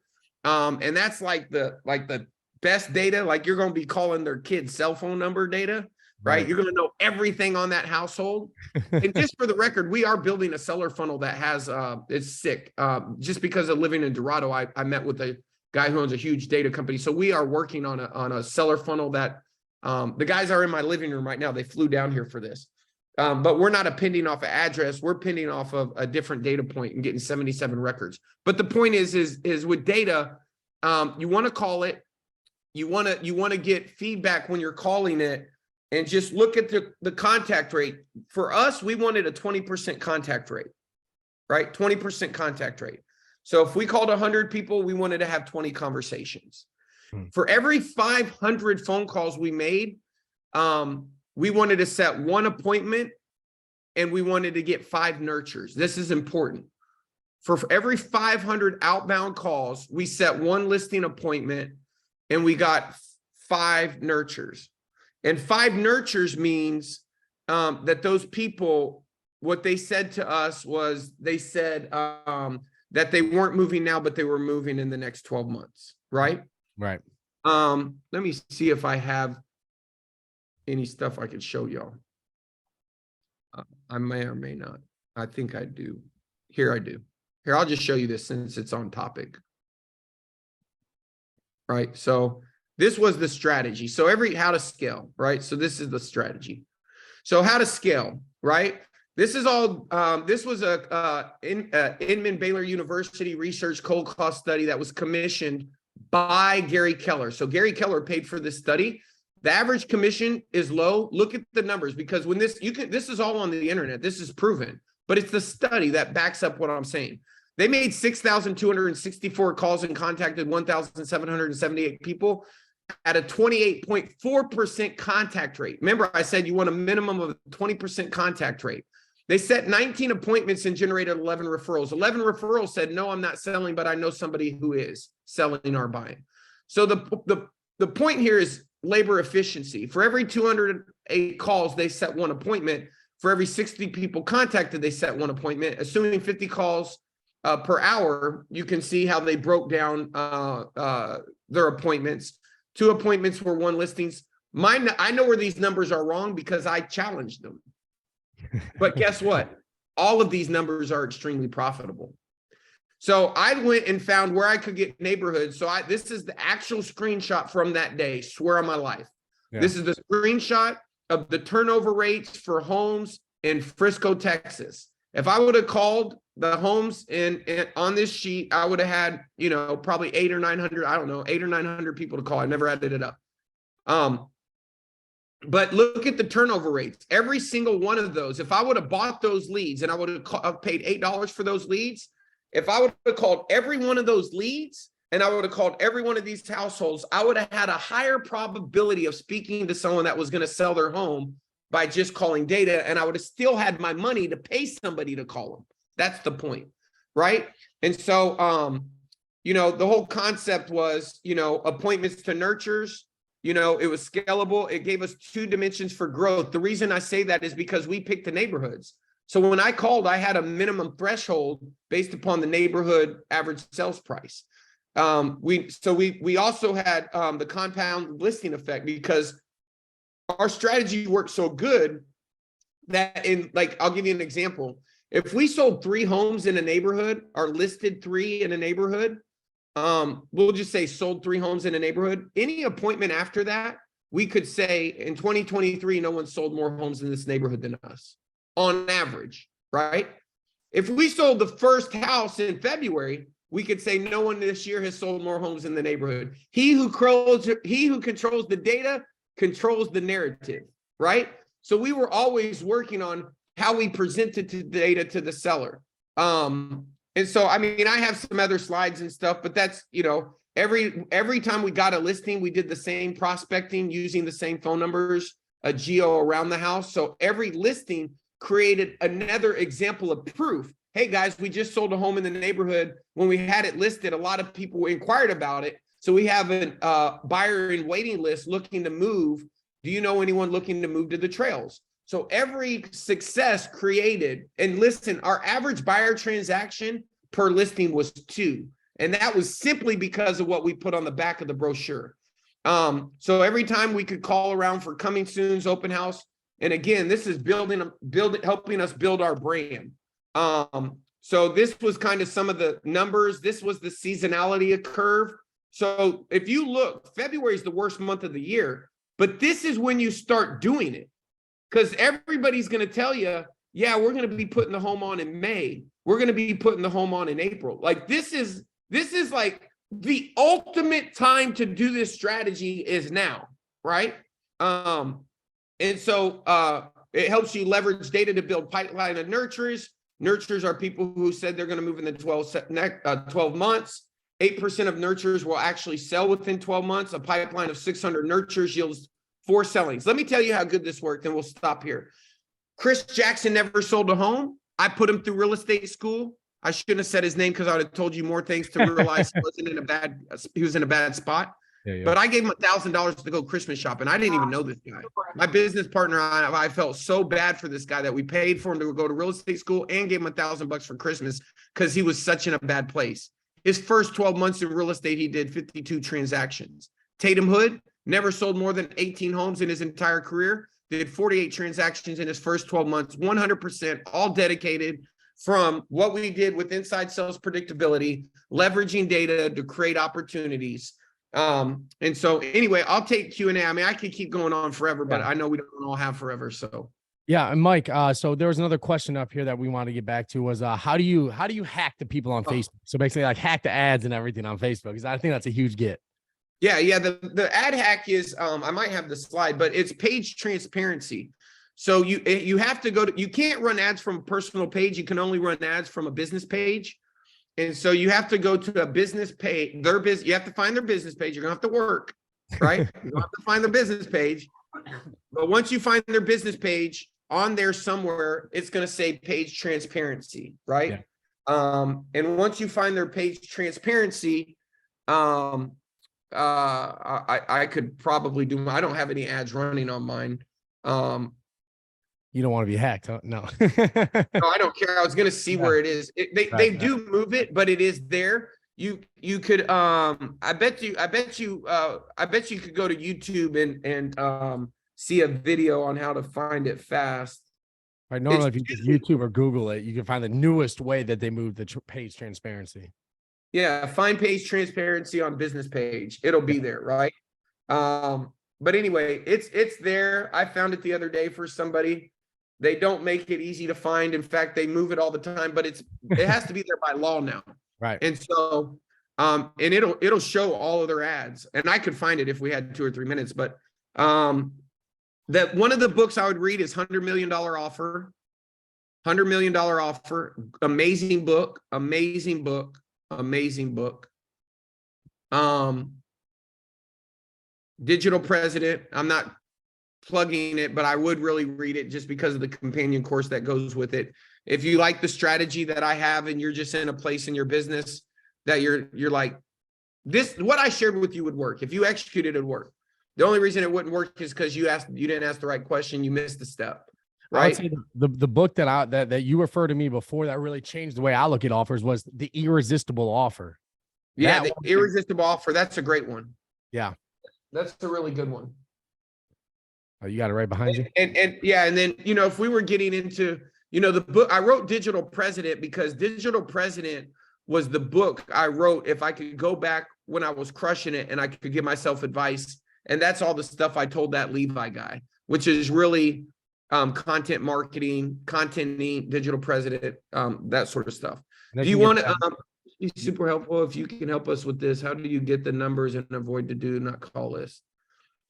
And that's like the best data. Like you're going to be calling their kid's cell phone number data, right? You're going to know everything on that household. And just for the record, we are building a seller funnel that has it's sick. Just because of living in Dorado, I met with a guy who owns a huge data company. So we are working on a seller funnel that the guys are in my living room right now. They flew down here for this. But we're not appending off an address. We're appending off of a different data point and getting 77 records. But the point is with data, you want to call it, you want to get feedback when you're calling it, and just look at the contact rate. For us, we wanted a 20% contact rate, right? 20% contact rate. So if we called 100 people, we wanted to have 20 conversations. For every 500 phone calls we made, we wanted to set one appointment, and we wanted to get 5 nurtures. This is important. For every 500 outbound calls, we set one listing appointment, and we got 5 nurtures. And 5 nurtures means that those people, what they said to us was, they said that they weren't moving now, but they were moving in the next 12 months, right? Right. Let me see if I have any stuff I could show y'all. I may or may not. I think I do. Here I do. Here, I'll just show you this since it's on topic. Right. So this was the strategy. So how to scale, right? So this is the strategy. So how to scale, right? This is all, this was a Inman Baylor University research cold cost study that was commissioned by Gary Keller. So Gary Keller paid for this study. The average commission is low. Look at the numbers, because when this is all on the internet, this is proven, but it's the study that backs up what I'm saying. They made 6,264 calls and contacted 1,778 people at a 28.4% contact rate. Remember, I said you want a minimum of 20% contact rate. They set 19 appointments and generated 11 referrals. 11 referrals said, no, I'm not selling, but I know somebody who is selling or buying. So the point here is labor efficiency. For every 208 calls, they set one appointment. For every 60 people contacted, they set one appointment. Assuming 50 calls per hour, you can see how they broke down their appointments. 2 appointments were 1 listings. I know where these numbers are wrong because I challenged them. But guess what? All of these numbers are extremely profitable. So I went and found where I could get neighborhoods. So this is the actual screenshot from that day, swear on my life. Yeah. This is the screenshot of the turnover rates for homes in Frisco, Texas. If I would have called the homes on this sheet, I would have had, probably 800 or 900, I don't know, 800 or 900 people to call. I never added it up. But look at the turnover rates. Every single one of those, if I would have bought those leads and I would have paid $8 for those leads, if I would have called every one of those leads and I would have called every one of these households, I would have had a higher probability of speaking to someone that was going to sell their home by just calling data, and I would have still had my money to pay somebody to call them. That's the point, right? And so, the whole concept was, appointments to nurtures. It was scalable. It gave us 2 dimensions for growth. The reason I say that is because we picked the neighborhoods. So when I called, I had a minimum threshold based upon the neighborhood average sales price. We also had the compound listing effect, because our strategy worked so good that I'll give you an example. If we sold 3 homes in a neighborhood, or listed 3 in a neighborhood, we'll just say sold 3 homes in a neighborhood, any appointment after that, we could say in 2023, no one sold more homes in this neighborhood than us on average, right? If we sold the first house in February, we could say no one this year has sold more homes in the neighborhood. He who controls the data controls the narrative, right? So we were always working on how we presented the data to the seller. And so, I have some other slides and stuff, but that's, every time we got a listing, we did the same prospecting using the same phone numbers, a geo around the house. So every listing created another example of proof. Hey guys, we just sold a home in the neighborhood. When we had it listed, a lot of people inquired about it. So we have a buyer in waiting list looking to move Do you know anyone looking to move to the trails? So every success created, and listen, our average buyer transaction per listing was 2. And that was simply because of what we put on the back of the brochure. So every time we could call around for coming soon's open house. And again, this is helping us build our brand. So this was kind of some of the numbers. This was the seasonality of curve. So if you look, February is the worst month of the year, but this is when you start doing it. Because everybody's going to tell you, yeah, we're going to be putting the home on in May. We're going to be putting the home on in April. Like this is like the ultimate time to do this strategy is now, right? And so it helps you leverage data to build pipeline of nurturers. Nurturers are people who said they're going to move in the 12 months. 8% of nurturers will actually sell within 12 months. A pipeline of 600 nurturers yields 4 sellings. Let me tell you how good this worked, and we'll stop here. Chris Jackson never sold a home. I put him through real estate school. I shouldn't have said his name because I would have told you more things to realize he was in a bad spot. Yeah. But I gave him $1,000 to go Christmas shopping. I didn't even know this guy. My business partner, I felt so bad for this guy that we paid for him to go to real estate school and gave him $1,000 for Christmas because he was such in a bad place. His first 12 months in real estate, he did 52 transactions. Tatum Hood never sold more than 18 homes in his entire career. Did 48 transactions in his first 12 months, 100% all dedicated from what we did with inside sales predictability, leveraging data to create opportunities. And so anyway, I'll take Q&A. I mean, I could keep going on forever, but I know we don't all have forever. So yeah, and Mike, so there was another question up here that we want to get back to was how do you hack the people on Facebook? So basically like hack the ads and everything on Facebook, because I think that's a huge get. Yeah. The ad hack is I might have the slide, but it's page transparency. So you have to you can't run ads from a personal page. You can only run ads from a business page. And so you have to go to a business page, you have to find their business page. You're gonna have to work, right? You have to find their business page. But once you find their business page on there somewhere, it's gonna say page transparency, right? Yeah. And once you find their page transparency, I could probably I don't have any ads running on mine. You don't want to be hacked, huh? No. No, I don't care. I was going to see where it is. They do move it, but it is there. You could I bet you could go to YouTube and see a video on how to find it fast. Right. Normally, if you just YouTube or Google it, you can find the newest way that they move the page transparency. Yeah, find page transparency on business page. It'll be there, right? But anyway, it's there. I found it the other day for somebody. They don't make it easy to find. In fact, they move it all the time, but it has to be there by law now. Right. And so and it'll show all of their ads. And I could find it if we had 2 or 3 minutes, but that one of the books I would read is $100 Million Offer. $100 Million Offer. Amazing book. Digital President. I'm not plugging it, but I would really read it just because of the companion course that goes with it. If you like the strategy that I have and you're just in a place in your business that you're like, this, what I shared with you would work. If you executed, it would work. The only reason it wouldn't work is because you didn't ask the right question. You missed the step. Right. I would say the book that you referred to me before that really changed the way I look at offers was The Irresistible Offer. Yeah, The Irresistible Offer. That's a great one. Yeah. That's a really good one. Oh, you got it right behind you. And then, if we were getting into, the book, I wrote Digital President because Digital President was the book I wrote if I could go back when I was crushing it and I could give myself advice. And that's all the stuff I told that Levi guy, which is really content marketing, contenting, Digital President, that sort of stuff. Do you want to be super helpful if you can help us with this? How do you get the numbers and avoid the do not call list?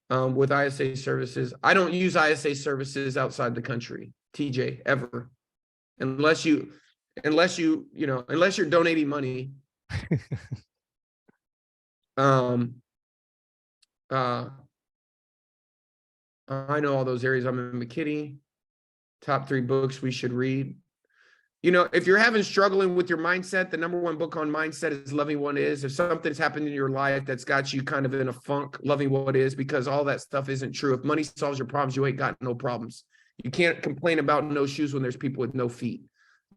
With ISA services, I don't use ISA services outside the country, TJ, ever, unless you're donating money. I know all those areas. I'm in McKinney. Top 3 books we should read. You know, if you're struggling with your mindset, the number one book on mindset is Loving What Is. If something's happened in your life that's got you kind of in a funk, Loving What Is, because all that stuff isn't true. If money solves your problems, you ain't got no problems. You can't complain about no shoes when there's people with no feet.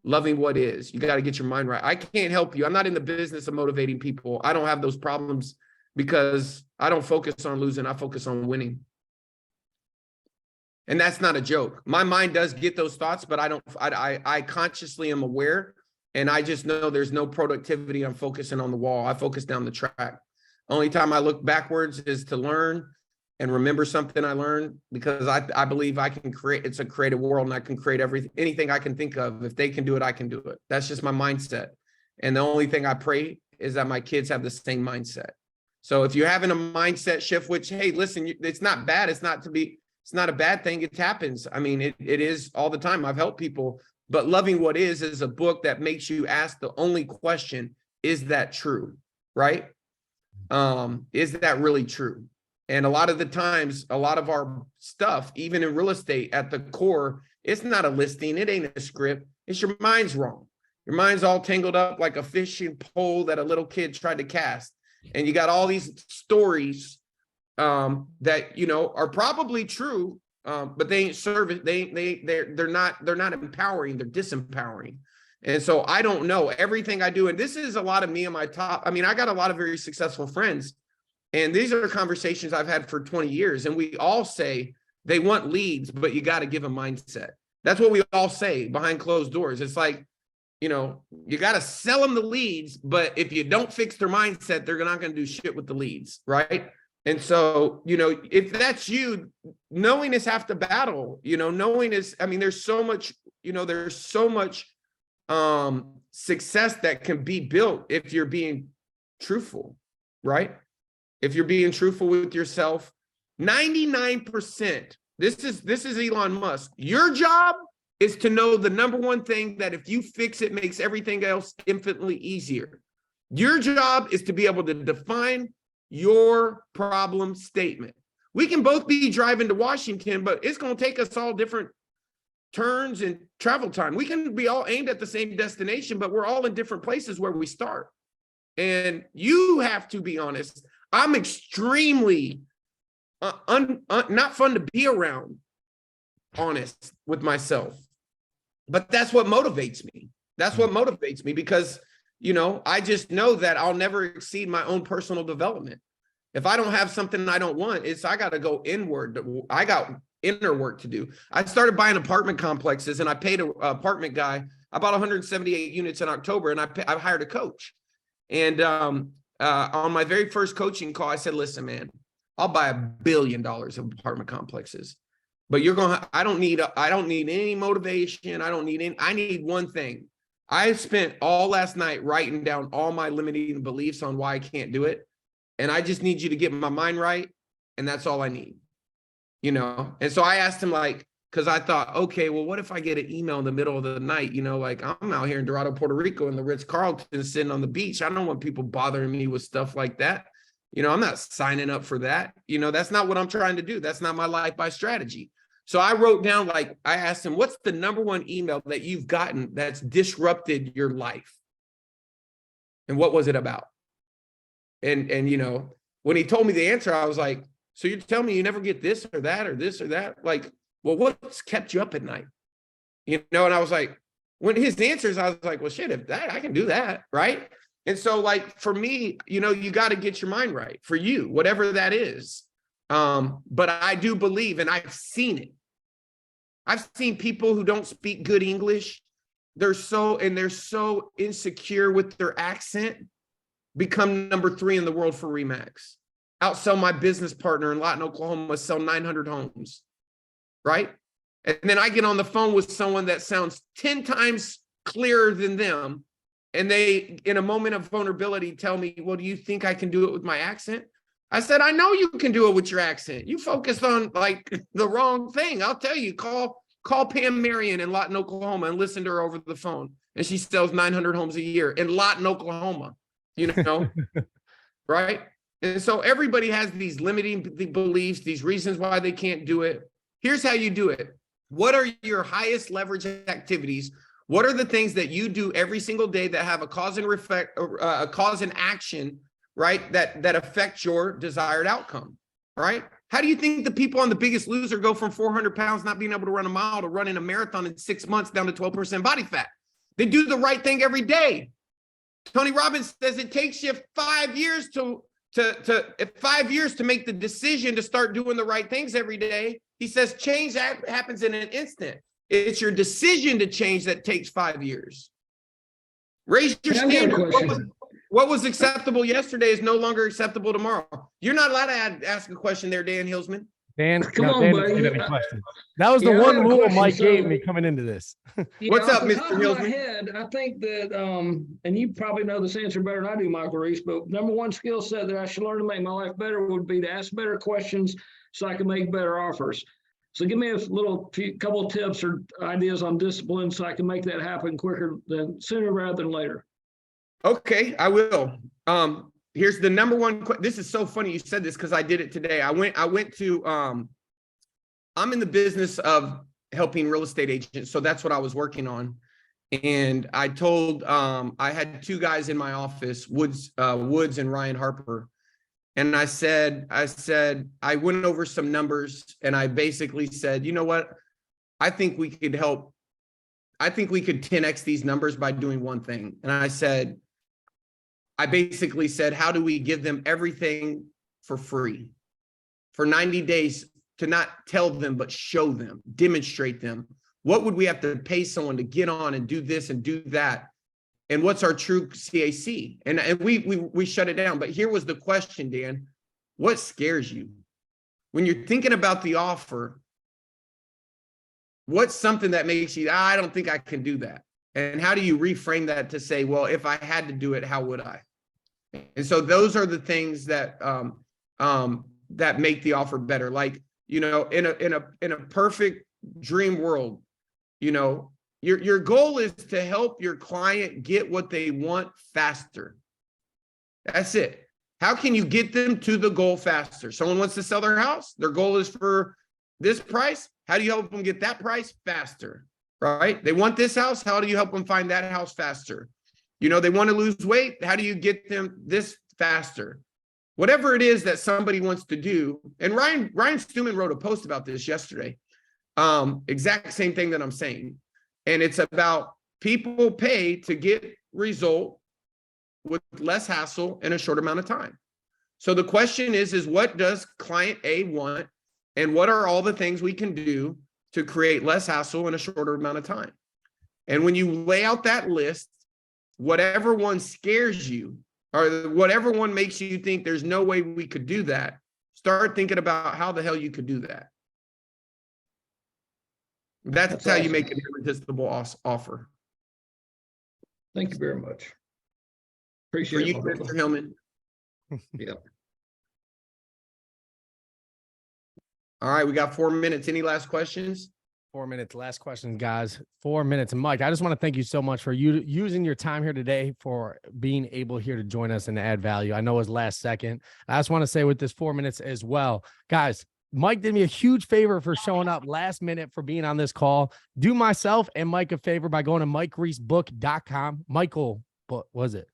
Loving What Is. You got to get your mind right. I can't help you. I'm not in the business of motivating people. I don't have those problems because I don't focus on losing. I focus on winning. And that's not a joke. My mind does get those thoughts, but I consciously am aware, and I just know there's no productivity. I'm focusing on the wall. I focus down the track. Only time I look backwards is to learn and remember something I learned, because I believe I can create, it's a creative world, and I can create anything I can think of. If they can do it, I can do it. That's just my mindset. And the only thing I pray is that my kids have the same mindset. So if you're having a mindset shift, which, hey, listen, it's not bad. It's not a bad thing. It happens. I mean, it is all the time. I've helped people, but Loving What Is a book that makes you ask the only question, is that true? Right? Is that really true? And a lot of the times, a lot of our stuff, even in real estate, at the core, it's not a listing. It ain't a script. It's your mind's wrong. Your mind's all tangled up like a fishing pole that a little kid tried to cast. And you got all these stories that, you know, are probably true, but they ain't service. They're not empowering. They're disempowering. And so I don't know everything I do. And this is a lot of me and my top. I mean, I got a lot of very successful friends, and these are conversations I've had for 20 years. And we all say they want leads, but you got to give them mindset. That's what we all say behind closed doors. It's like, you know, you got to sell them the leads, but if you don't fix their mindset, they're not going to do shit with the leads. Right. And so, you know, if that's you, knowing is half the battle. You know, knowing is, I mean, there's so much success that can be built if you're being truthful, right? If you're being truthful with yourself. 99%, this is Elon Musk. Your job is to know the number one thing that if you fix it, makes everything else infinitely easier. Your job is to be able to define your problem statement. We can both be driving to Washington, but it's going to take us all different turns and travel time. We can be all aimed at the same destination, but we're all in different places where we start. And you have to be honest. I'm extremely not fun to be around, honest with myself. But that's what motivates me. That's what motivates me, because, you know, I just know that I'll never exceed my own personal development. If I don't have something I don't want, I got to go inward. I got inner work to do. I started buying apartment complexes, and I paid an apartment guy. I bought 178 units in October, and I hired a coach. And on my very first coaching call, I said, listen, man, I'll buy $1 billion of apartment complexes, but I don't need any motivation. I need one thing. I spent all last night writing down all my limiting beliefs on why I can't do it. And I just need you to get my mind right. And that's all I need, you know? And so I asked him, like, because I thought, okay, well, what if I get an email in the middle of the night? You know, like, I'm out here in Dorado, Puerto Rico, in the Ritz-Carlton, sitting on the beach. I don't want people bothering me with stuff like that. You know, I'm not signing up for that. You know, that's not what I'm trying to do. That's not my life by strategy. So I wrote down, like, I asked him, what's the number one email that you've gotten that's disrupted your life? And what was it about? And you know, when he told me the answer, I was like, so you're telling me you never get this or that or this or that? Like, well, what's kept you up at night? You know, and I was like, when his answers, I was like, well, shit, if that, I can do that, right? And so, like, for me, you know, you got to get your mind right for you, whatever that is. But I do believe, and I've seen it. I've seen people who don't speak good English. They're so insecure with their accent, become number 3 in the world for Remax. Outsell my business partner in Lawton, Oklahoma, sell 900 homes, right? And then I get on the phone with someone that sounds 10 times clearer than them. And they, in a moment of vulnerability, tell me, well, do you think I can do it with my accent? I said, I know you can do it with your accent. You focused on, like, the wrong thing. I'll tell you, call Pam Marion in Lawton, Oklahoma, and listen to her over the phone. And she sells 900 homes a year in Lawton, Oklahoma, you know, right? And so everybody has these limiting beliefs, these reasons why they can't do it. Here's how you do it. What are your highest leverage activities What are the things that you do every single day that have a cause and a cause and action, right? That affect your desired outcome, right? How do you think the people on The Biggest Loser go from 400 pounds not being able to run a mile to running a marathon in 6 months down to 12% body fat? They do the right thing every day. Tony Robbins says it takes you 5 years to 5 years to make the decision to start doing the right things every day. He says change happens in an instant. It's your decision to change that takes 5 years. Raise your standard. What was acceptable yesterday is no longer acceptable tomorrow. You're not allowed to ask a question there, Dan Hillsman. Dan, Come no, on, Dan buddy. didn't get any questions. That was the Yeah, I one got a rule question. Mike gave So- me coming into this. What's up, off the Mr. top of my Hillsman? head, I think that, and you probably know this answer better than I do, Michael Reese, but number one skill set that I should learn to make my life better would be to ask better questions so I can make better offers. So give me a couple of tips or ideas on discipline so I can make that happen sooner rather than later. Okay, I will. Here's the number one. This is so funny you said this because I did it today. I went to, I'm in the business of helping real estate agents. So that's what I was working on. And I told, I had two guys in my office, Woods and Ryan Harper. And I said, I went over some numbers and I basically said, you know what? I think we could help. I think we could 10x these numbers by doing one thing. And I basically said, how do we give them everything for free for 90 days to not tell them, but show them, demonstrate them? What would we have to pay someone to get on and do this and do that? And what's our true CAC? And we shut it down. But here was the question, Dan. What scares you? When you're thinking about the offer, what's something that makes you, I don't think I can do that? And how do you reframe that to say, well, if I had to do it, how would I? And so those are the things that that make the offer better. Like, you know, in a perfect dream world, you know, your goal is to help your client get what they want faster. That's it. How can you get them to the goal faster? Someone wants to sell their house. Their goal is for this price. How do you help them get that price faster? Right? They want this house. How do you help them find that house faster? You know, they want to lose weight. How do you get them this faster? Whatever it is that somebody wants to do. And Ryan Stewman wrote a post about this yesterday. Exact same thing that I'm saying. And it's about people pay to get result with less hassle in a short amount of time. So the question is what does client A want? And what are all the things we can do to create less hassle in a shorter amount of time? And when you lay out that list, whatever one scares you or whatever one makes you think there's no way we could do that, start thinking about how the hell you could do that. That's how awesome. you make an irresistible offer. Thank you very much. For Appreciate you, it. Mr. Hillman. Yeah. All right, we got 4 minutes. Any last questions? 4 minutes. Last question, guys. 4 minutes. And Mike, I just want to thank you so much for you using your time here today, for being able here to join us and add value. I know it was last second. I just want to say with this 4 minutes as well, guys, Mike did me a huge favor for showing up last minute for being on this call. Do myself and Mike a favor by going to MikeReeseBook.com. Michael, what was it?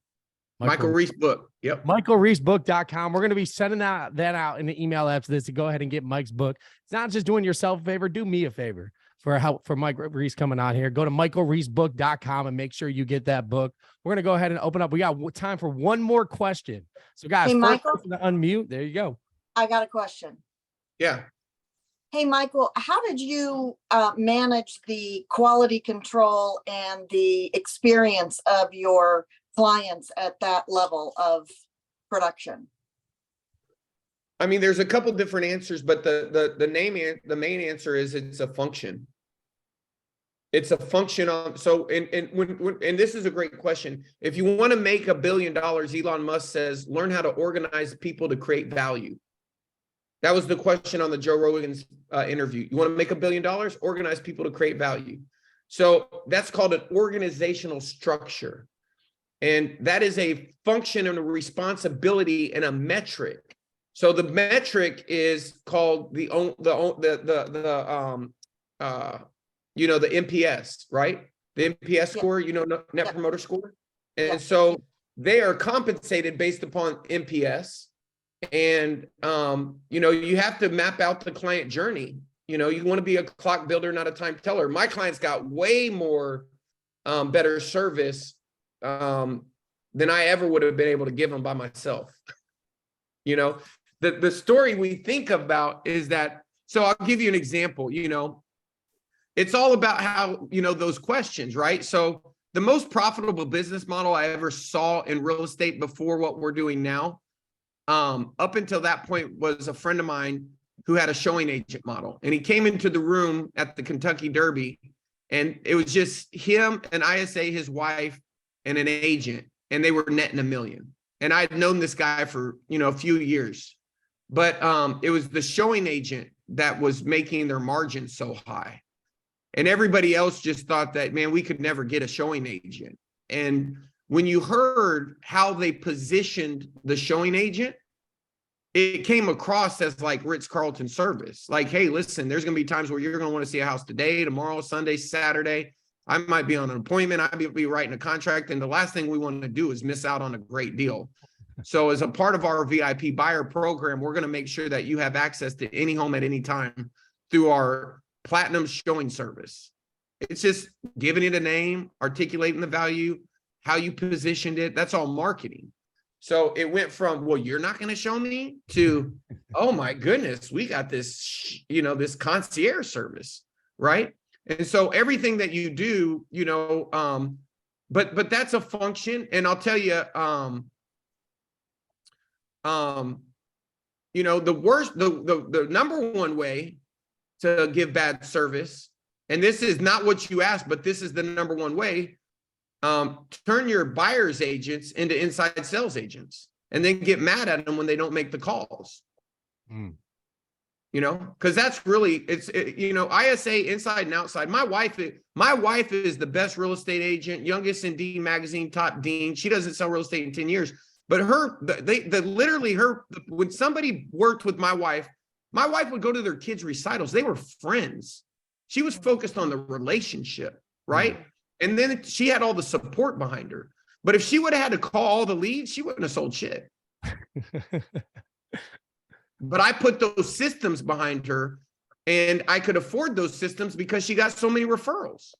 Michael Reese book. Yep. MichaelReeseBook.com. We're going to be sending that out in the email after this to go ahead and get Mike's book. It's not just doing yourself a favor. Do me a favor for Mike Reese coming on here. Go to MichaelReeseBook.com and make sure you get that book. We're going to go ahead and open up. We got time for one more question. So guys, Hey, first Michael? person to unmute. There you go. I got a question. Yeah. Hey, Michael, how did you manage the quality control and the experience of your clients at that level of production? I mean, there's a couple different answers, but the main answer is it's a function. It's a function of, so, and this is a great question. If you want to make $1 billion, Elon Musk says, learn how to organize people to create value. That was the question on the Joe Rogan's interview. You want to make $1 billion? Organize people to create value. So that's called an organizational structure. And that is a function and a responsibility and a metric. So the metric is called the NPS, right? the NPS score, Net Yeah. Promoter Score. Yeah. And so they are compensated based upon NPS. And, you have to map out the client journey. You want to be a clock builder, not a time teller. My clients got way more better service than I ever would have been able to give them by myself. The story we think about is that, so I'll give you an example, it's all about how, those questions, right? So the most profitable business model I ever saw in real estate before what we're doing now, up until that point, was a friend of mine who had a showing agent model. And he came into the room at the Kentucky Derby, and it was just him, an ISA, his wife, and an agent, and they were netting $1 million. And I'd known this guy for, a few years, but it was the showing agent that was making their margins so high. And everybody else just thought that, man, we could never get a showing agent. And when you heard how they positioned the showing agent, it came across as like Ritz-Carlton service. Like, hey, listen, there's going to be times where you're going to want to see a house today, tomorrow, Sunday, Saturday. I might be on an appointment. I might be writing a contract. And the last thing we want to do is miss out on a great deal. So as a part of our VIP buyer program, we're going to make sure that you have access to any home at any time through our platinum showing service. It's just giving it a name, articulating the value, how you positioned it. That's all marketing. So it went from, well, you're not going to show me, to, oh my goodness, we got this, this concierge service, right? And so everything that you do, but that's a function. And I'll tell you, the number one way to give bad service, and this is not what you asked, but this is the number one way, turn your buyer's agents into inside sales agents, and then get mad at them when they don't make the calls. Because that's really, ISA inside and outside. My wife is the best real estate agent, youngest in D magazine, top dean. She doesn't sell real estate in 10 years, but when somebody worked with my wife would go to their kids' recitals. They were friends. She was focused on the relationship, right? And then she had all the support behind her. But if she would have had to call all the leads, she wouldn't have sold shit. But I put those systems behind her, and I could afford those systems because she got so many referrals,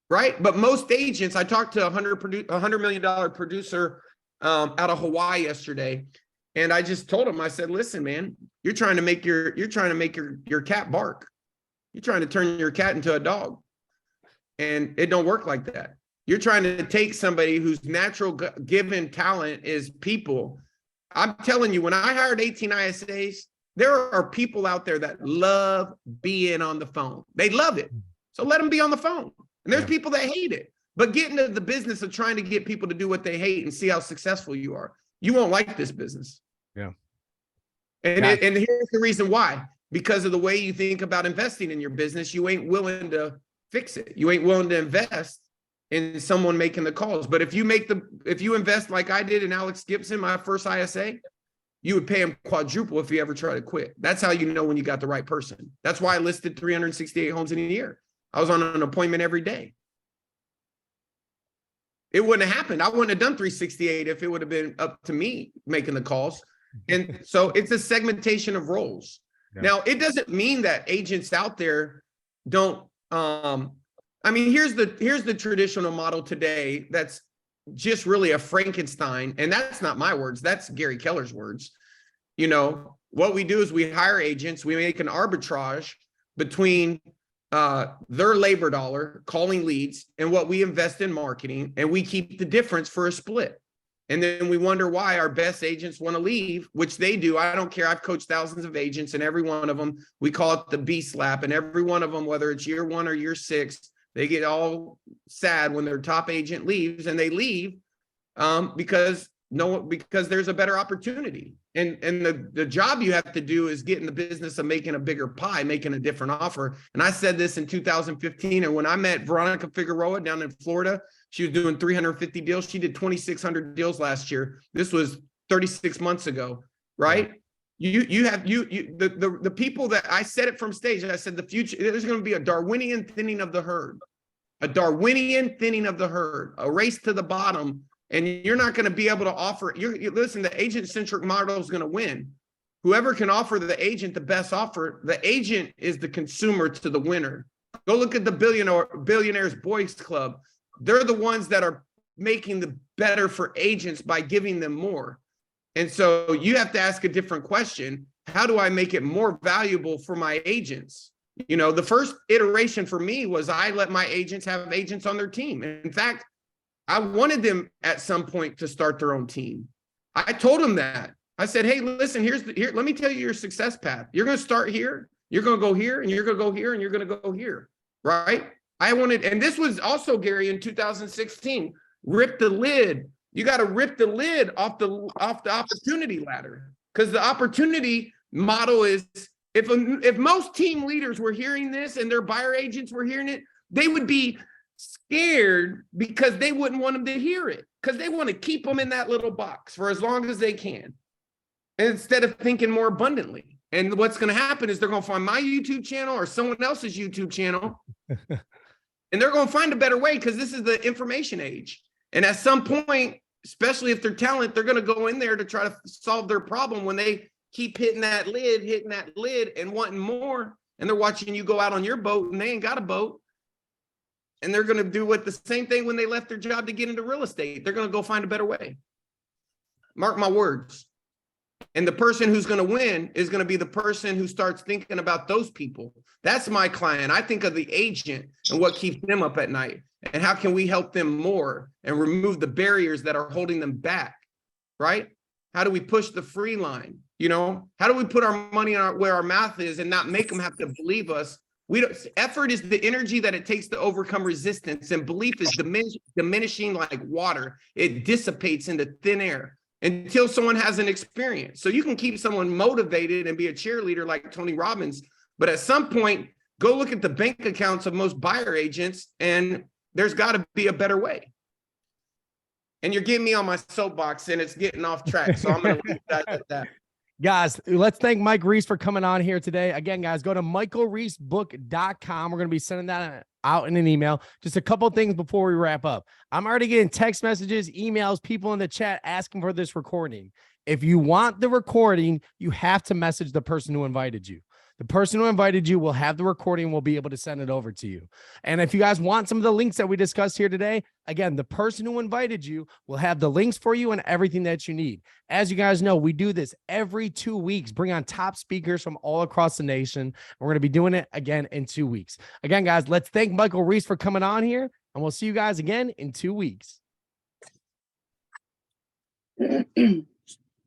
right? But most agents, I talked to a $100 million producer out of Hawaii yesterday, and I just told him, I said, listen, man, you're trying to make your cat bark. You're trying to turn your cat into a dog. And it don't work like that. You're trying to take somebody whose natural given talent is people. I'm telling you, when I hired 18 ISAs, there are people out there that love being on the phone. They love it. So let them be on the phone. And there's people that hate it. But get into the business of trying to get people to do what they hate and see how successful you are. You won't like this business. Yeah. And here's the reason why. Because of the way you think about investing in your business, you ain't willing to fix it. You ain't willing to invest in someone making the calls. But if you invest like I did in Alex Gibson, my first ISA, you would pay him quadruple if he ever tried to quit. That's how you know when you got the right person. That's why I listed 368 homes in a year. I was on an appointment every day. It wouldn't have happened. I wouldn't have done 368 if it would have been up to me making the calls. And so it's a segmentation of roles. Yeah. Now, it doesn't mean that agents out there don't, here's the traditional model today that's just really a Frankenstein. And that's not my words. That's Gary Keller's words. What we do is we hire agents. We make an arbitrage between their labor dollar calling leads and what we invest in marketing. And we keep the difference for a split. And then we wonder why our best agents want to leave, which they do. I don't care. I've coached thousands of agents, and every one of them, we call it the B slap. And every one of them, whether it's year 1 or year 6, they get all sad when their top agent leaves, and they leave because there's a better opportunity. And the job you have to do is get in the business of making a bigger pie, making a different offer. And I said this in 2015. And when I met Veronica Figueroa down in Florida, she was doing 350 deals. She did 2,600 deals last year. This was 36 months ago, right? The people that I said it from stage, I said the future, there's going to be a Darwinian thinning of the herd. a Darwinian thinning of the herd, a race to the bottom, and you're not going to be able to offer. Listen, the agent-centric model is going to win. Whoever can offer the agent the best offer, the agent is the consumer to the winner. Go look at the Billionaires Boys Club. They're the ones that are making the better for agents by giving them more. And so you have to ask a different question. How do I make it more valuable for my agents? You know, the first iteration for me was I let my agents have agents on their team. In fact, I wanted them at some point to start their own team. I told them that. I said, hey, listen, here, let me tell you your success path. You're going to start here, you're going to go here, and you're going to go here, and you're going to go here, right? I wanted, and this was also, Gary, in 2016, rip the lid. You got to rip the lid off the opportunity ladder, because the opportunity model is, if most team leaders were hearing this and their buyer agents were hearing it, they would be scared because they wouldn't want them to hear it, because they want to keep them in that little box for as long as they can, instead of thinking more abundantly. And what's going to happen is they're going to find my YouTube channel or someone else's YouTube channel, and they're going to find a better way, because this is the information age. And at some point, especially if they're talented, they're going to go in there to try to solve their problem when they keep hitting that lid and wanting more. And they're watching you go out on your boat and they ain't got a boat. And they're going to do the same thing when they left their job to get into real estate. They're going to go find a better way. Mark my words. And the person who's going to win is going to be the person who starts thinking about those people. That's my client. I think of the agent and what keeps them up at night, and how can we help them more and remove the barriers that are holding them back, right? How do we push the free line? You know, how do we put our money where our mouth is and not make them have to believe us? Effort is the energy that it takes to overcome resistance, and belief is diminishing like water. It dissipates into thin air until someone has an experience. So you can keep someone motivated and be a cheerleader like Tony Robbins, but at some point, go look at the bank accounts of most buyer agents, and there's got to be a better way. And you're getting me on my soapbox, and it's getting off track, so I'm going to leave that at that. Guys, let's thank Mike Reese for coming on here today. Again, guys, go to michaelreesebook.com. We're going to be sending that out in an email. Just a couple things before we wrap up. I'm already getting text messages, emails, people in the chat asking for this recording. If you want the recording, you have to message the person who invited you. The person who invited you will have the recording. We'll be able to send it over to you. And if you guys want some of the links that we discussed here today, again, the person who invited you will have the links for you and everything that you need. As you guys know, we do this every 2 weeks, bring on top speakers from all across the nation. We're going to be doing it again in 2 weeks. Again, guys, let's thank Michael Reese for coming on here, and we'll see you guys again in 2 weeks.